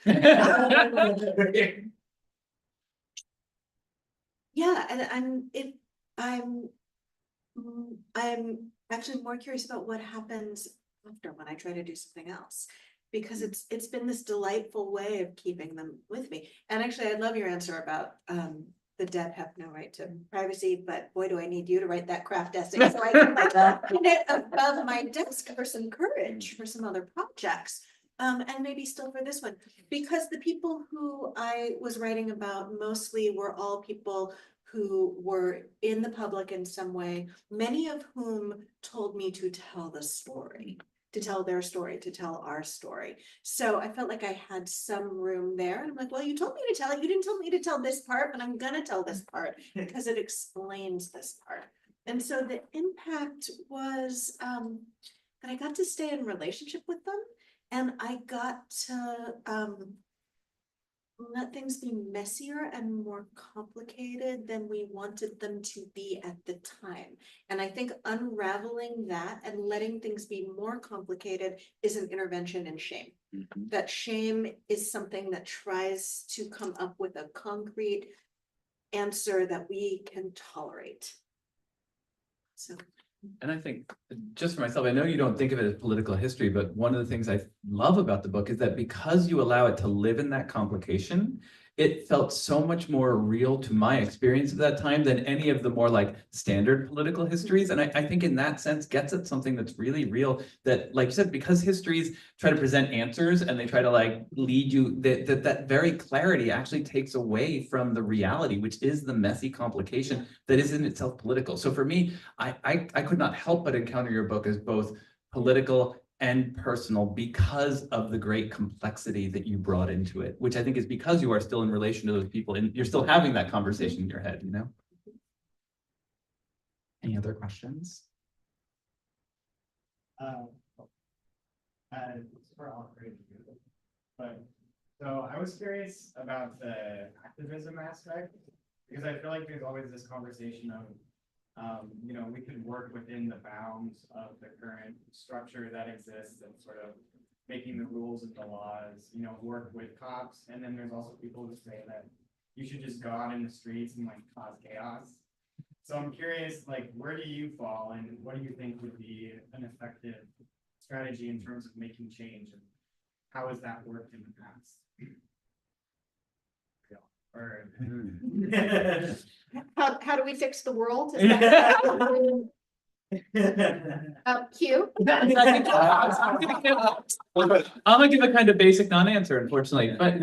Yeah, and I'm actually more curious about what happens after when I try to do something else. Because it's been this delightful way of keeping them with me. And actually, I love your answer about the dead have no right to privacy, but boy, do I need you to write that craft essay so I can like put it above my desk for some courage for some other projects. And maybe still for this one, because the people who I was writing about mostly were all people who were in the public in some way, many of whom told me to tell the story. To tell their story, to tell our story. So I felt like I had some room there. And I'm like, well, you told me to tell it. You didn't tell me to tell this part, but I'm gonna tell this part because it explains this part. And so the impact was that I got to stay in relationship with them and I got to let things be messier and more complicated than we wanted them to be at the time. And I think unraveling that and letting things be more complicated is an intervention in shame. That shame is something that tries to come up with a concrete answer that we can tolerate. So. And I think just for myself, I know you don't think of it as political history, but one of the things I love about the book is that because you allow it to live in that complication, it felt so much more real to my experience of that time than any of the more like standard political histories. And I think in that sense gets at something that's really real that, like you said, because histories try to present answers and they try to like lead you, that very clarity actually takes away from the reality, which is the messy complication that is in itself political. So for me, I could not help but encounter your book as both political and personal because of the great complexity that you brought into it, which I think is because you are still in relation to those people and you're still having that conversation in your head, you know? Any other questions? For all three of you, but so I was curious about the activism aspect because I feel like there's always this conversation of you know, we could work within the bounds of the current structure that exists and sort of making the rules and the laws, you know, work with cops. And then there's also people who say that you should just go out in the streets and like cause chaos. So I'm curious, like, where do you fall and what do you think would be an effective strategy in terms of making change and how has that worked in the past? Or How do we fix the world? Is that Hugh? I'm gonna give a kind of basic non-answer, unfortunately, but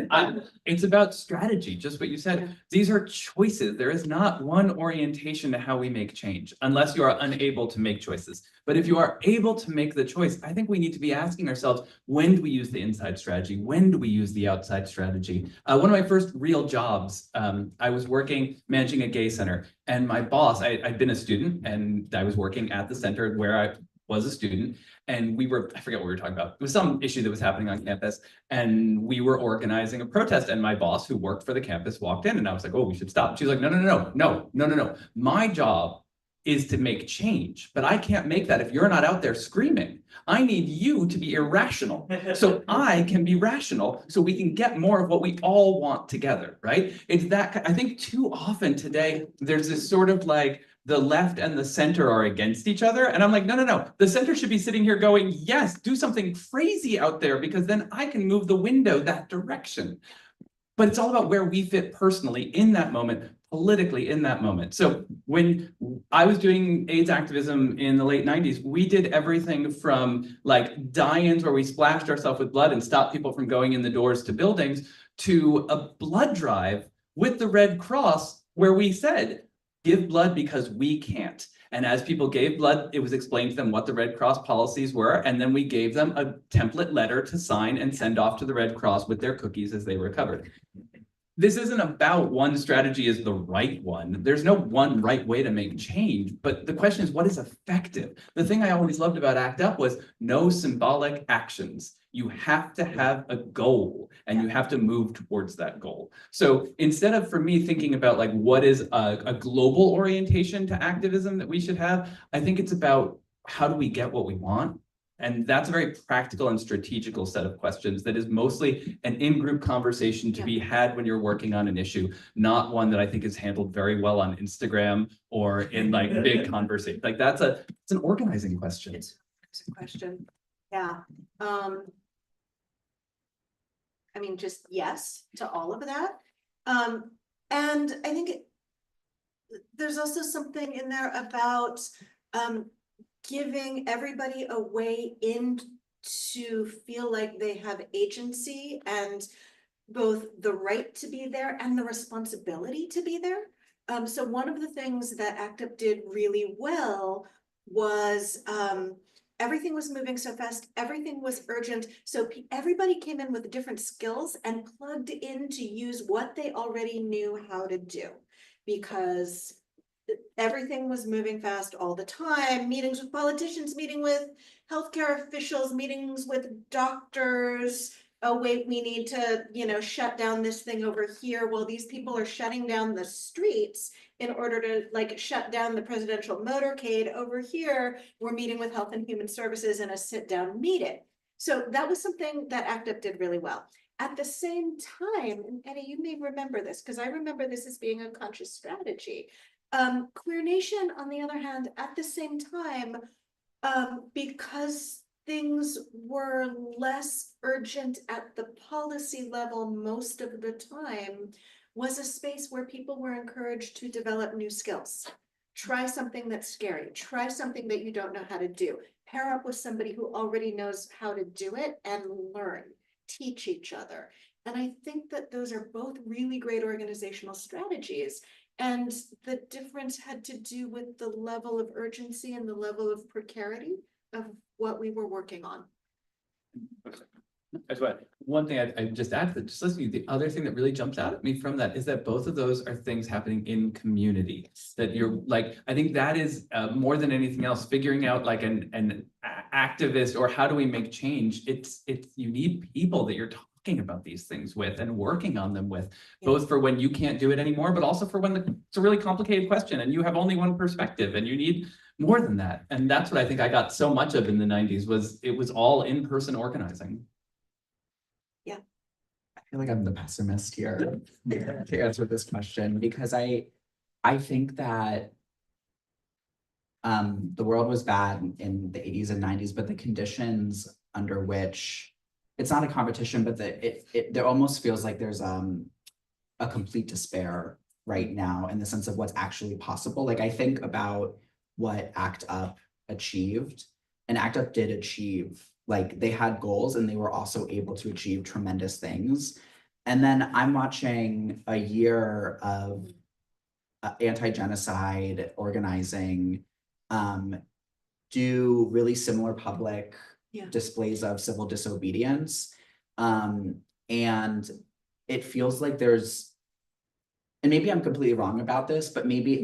it's about strategy, just what you said. These are choices. There is not one orientation to how we make change, unless you are unable to make choices. But if you are able to make the choice, I think we need to be asking ourselves, when do we use the inside strategy? When do we use the outside strategy? One of my first real jobs, I was managing a gay center, And my boss, I'd been a student and I was working at the center where I was a student. And I forget what we were talking about. It was some issue that was happening on campus. And we were organizing a protest. And my boss, who worked for the campus, walked in and I was like, oh, we should stop. She's like, no. My job is to make change, but I can't make that if you're not out there screaming. I need you to be irrational so I can be rational so we can get more of what we all want together, right? It's that, I think too often today, there's this sort of like, the left and the center are against each other. And I'm like, no. The center should be sitting here going, yes, do something crazy out there because then I can move the window that direction. But it's all about where we fit personally in that moment, politically in that moment. So when I was doing AIDS activism in the late 90s, we did everything from like die-ins where we splashed ourselves with blood and stopped people from going in the doors to buildings to a blood drive with the Red Cross where we said, give blood because we can't. And as people gave blood, it was explained to them what the Red Cross policies were. And then we gave them a template letter to sign and send off to the Red Cross with their cookies as they recovered. This isn't about one strategy is the right one. There's no one right way to make change, but the question is, what is effective? The thing I always loved about ACT UP was no symbolic actions. You have to have a goal and you have to move towards that goal. So instead of, for me, thinking about like what is a global orientation to activism that we should have, I think it's about how do we get what we want? And that's a very practical and strategical set of questions that is mostly an in-group conversation to be had when you're working on an issue, not one that I think is handled very well on Instagram or in like big conversation. Like it's an organizing question. It's a question. Yeah. I mean, just yes to all of that. And I think there's also something in there about giving everybody a way in to feel like they have agency and both the right to be there and the responsibility to be there. So one of the things that ACT UP did really well was everything was moving so fast, everything was urgent. So everybody came in with different skills and plugged in to use what they already knew how to do, because everything was moving fast all the time, meetings with politicians, meeting with healthcare officials, meetings with doctors. Oh, wait, we need to, shut down this thing over here. Well, these people are shutting down the streets in order to like shut down the presidential motorcade over here. We're meeting with Health and Human Services in a sit-down meeting. So that was something that ACT UP did really well. At the same time, and Eddie, you may remember this because I remember this as being a conscious strategy. Queer Nation, on the other hand, at the same time, because things were less urgent at the policy level most of the time, was a space where people were encouraged to develop new skills. Try something that's scary, try something that you don't know how to do, pair up with somebody who already knows how to do it and learn, teach each other. And I think that those are both really great organizational strategies. And the difference had to do with the level of urgency and the level of precarity of what we were working on. That's what one thing I just add to that, just listening to you, the other thing that really jumps out at me from that is that both of those are things happening in community. That you're like, I think that is more than anything else, figuring out like an activist or how do we make change. It's you need people that you're talking about these things with and working on them with, both for when you can't do it anymore, but also for when it's a really complicated question and you have only one perspective and you need more than that. And that's what I think I got so much of in the 90s was it was all in-person organizing. I feel like I'm the pessimist here to answer this question because I think that the world was bad in the 80s and 90s, but the conditions under which it's not a competition, but there almost feels like there's a complete despair right now in the sense of what's actually possible. Like I think about what ACT UP achieved, and ACT UP did achieve, like they had goals and they were also able to achieve tremendous things. And then I'm watching a year of anti-genocide organizing do really similar public displays of civil disobedience. And it feels like there's and maybe I'm completely wrong about this, but maybe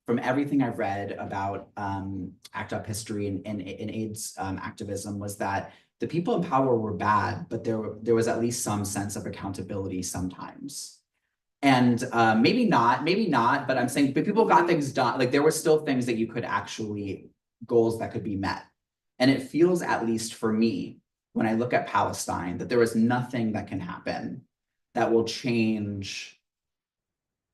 from everything I've read about ACT UP history and AIDS activism was that the people in power were bad, but there was at least some sense of accountability sometimes. And maybe not, but I'm saying, but people got things done. Like there were still things that you could actually, goals that could be met. And it feels, at least for me, when I look at Palestine, that there is nothing that can happen that will change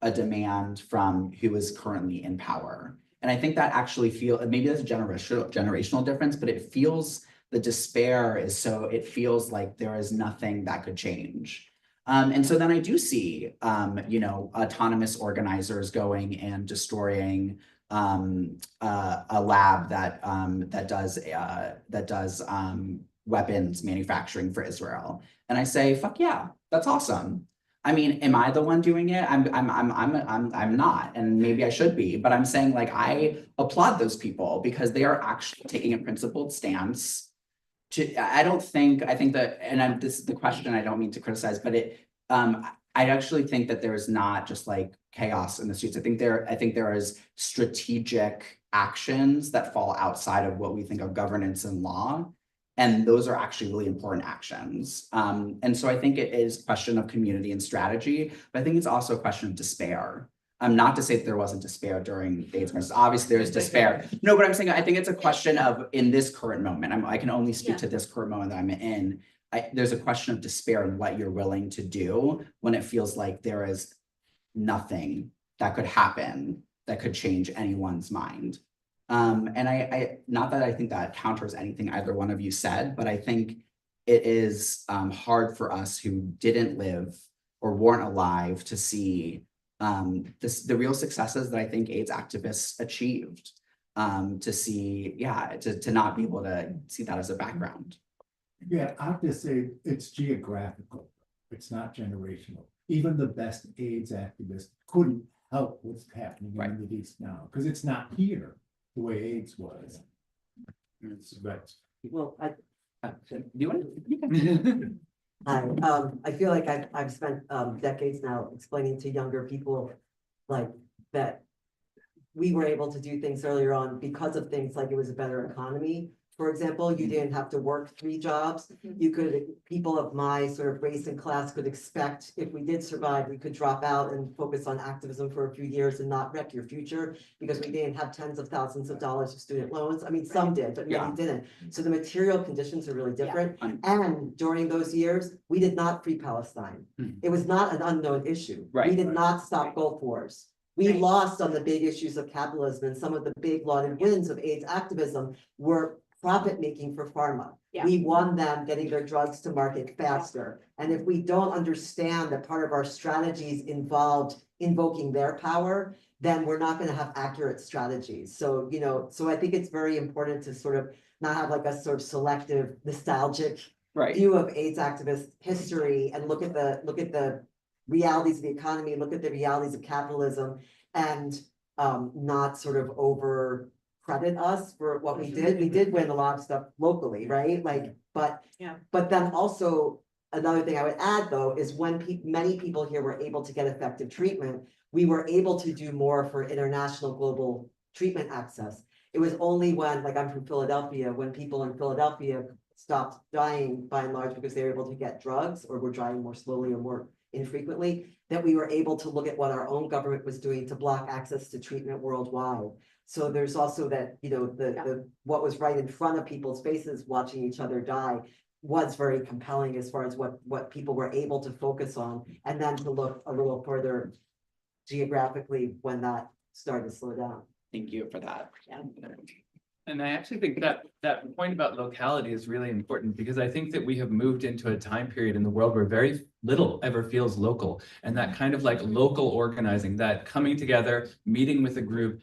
a demand from who is currently in power. And I think that actually maybe that's a generational difference, but it feels, the despair is so, it feels like there is nothing that could change. And so then I do see, you know, autonomous organizers going and destroying a lab that does weapons manufacturing for Israel. And I say, fuck yeah, that's awesome. I mean, am I the one doing it? I'm not, and maybe I should be, but I'm saying, like, I applaud those people because they are actually taking a principled stance. I think that, and this is the question, I don't mean to criticize, but I actually think that there is not just like chaos in the streets. I think there is strategic actions that fall outside of what we think of governance and law. And those are actually really important actions. And so I think it is a question of community and strategy, but I think it's also a question of despair. Not to say that there wasn't despair during the AIDS crisis. Obviously, there is despair. No, but I'm saying I think it's a question of, in this current moment, I can only speak to this current moment that I'm in. There's a question of despair in what you're willing to do when it feels like there is nothing that could happen that could change anyone's mind. And I not that I think that counters anything either one of you said, but I think it is hard for us who didn't live or weren't alive to see the real successes that I think AIDS activists achieved, to see, to not be able to see that as a background. Yeah, I have to say it's geographical. It's not generational. Even the best AIDS activists couldn't help what's happening in the Middle East now, because it's not here the way AIDS was. Well, Do you want I feel like I've spent decades now explaining to younger people like that we were able to do things earlier on because of things like it was a better economy. For example, you didn't have to work 3 jobs. You could, people of my sort of race and class could expect, if we did survive, we could drop out and focus on activism for a few years and not wreck your future because we didn't have tens of thousands of dollars of student loans. I mean, some did, but many didn't. So the material conditions are really different. And during those years, we did not free Palestine. It was not an unknown issue. We did not stop Gulf Wars. We lost on the big issues of capitalism, and some of the big lauded wins of AIDS activism were profit making for pharma. We won them getting their drugs to market faster. And if we don't understand that part of our strategies involved invoking their power, then we're not going to have accurate strategies. So, you know, so I think it's very important to sort of not have like a sort of selective, nostalgic view of AIDS activist history and look at the realities of the economy, look at the realities of capitalism, and not sort of over credit us for what we did. We did win a lot of stuff locally, right? Like, but then also another thing I would add though is when many people here were able to get effective treatment, we were able to do more for international global treatment access. It was only when, like, I'm from Philadelphia, when people in Philadelphia stopped dying by and large because they were able to get drugs or were dying more slowly or more infrequently, that we were able to look at what our own government was doing to block access to treatment worldwide. So there's also that, you know, the what was right in front of people's faces watching each other die was very compelling as far as what people were able to focus on, and then to look a little further geographically when that started to slow down. Thank you for that. And I actually think that point about locality is really important because I think that we have moved into a time period in the world where very little ever feels local. And that kind of like local organizing, that coming together, meeting with a group,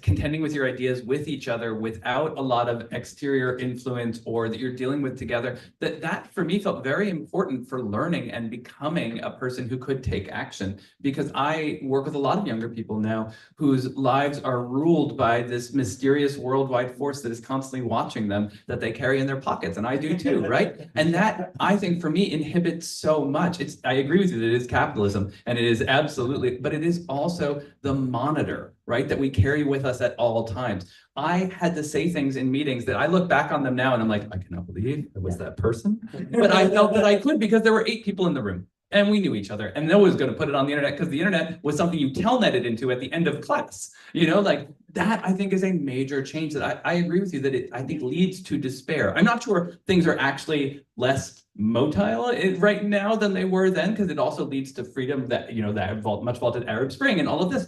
contending with your ideas with each other without a lot of exterior influence or that you're dealing with together, that for me felt very important for learning and becoming a person who could take action. Because I work with a lot of younger people now whose lives are ruled by this mysterious worldwide force that is constantly watching them, that they carry in their pockets, and I do too, right? And that, I think, for me, inhibits so much. I agree with you that it is capitalism, and it is absolutely, but it is also the monitor, right, that we carry with us at all times. I had to say things in meetings that I look back on them now and I'm like, I cannot believe it was that person. But I felt that I could because there were 8 people in the room and we knew each other, and no one was going to put it on the internet because the internet was something you telnetted into at the end of class. You know, like that I think is a major change that I agree with you that it, I think, leads to despair. I'm not sure things are actually less motile right now than they were then, because it also leads to freedom, that, you know, that much vaunted Arab Spring and all of this.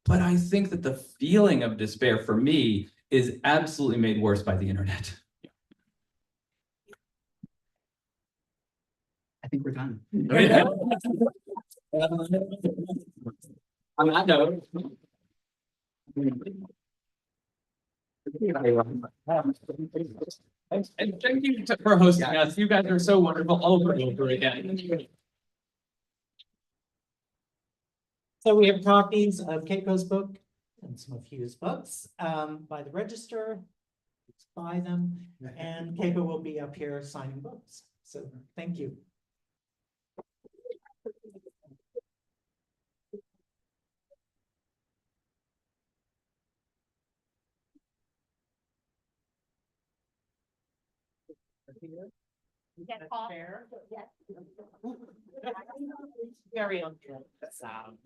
But I think that the feeling of despair for me is absolutely made worse by the internet. I think we're done. On that note. And thank you for hosting us. You guys are so wonderful over and over again. So we have copies of Keiko's book and some of Hugh's books by the register. Buy them, and Keiko will be up here signing books. So thank you. Very unfair sound.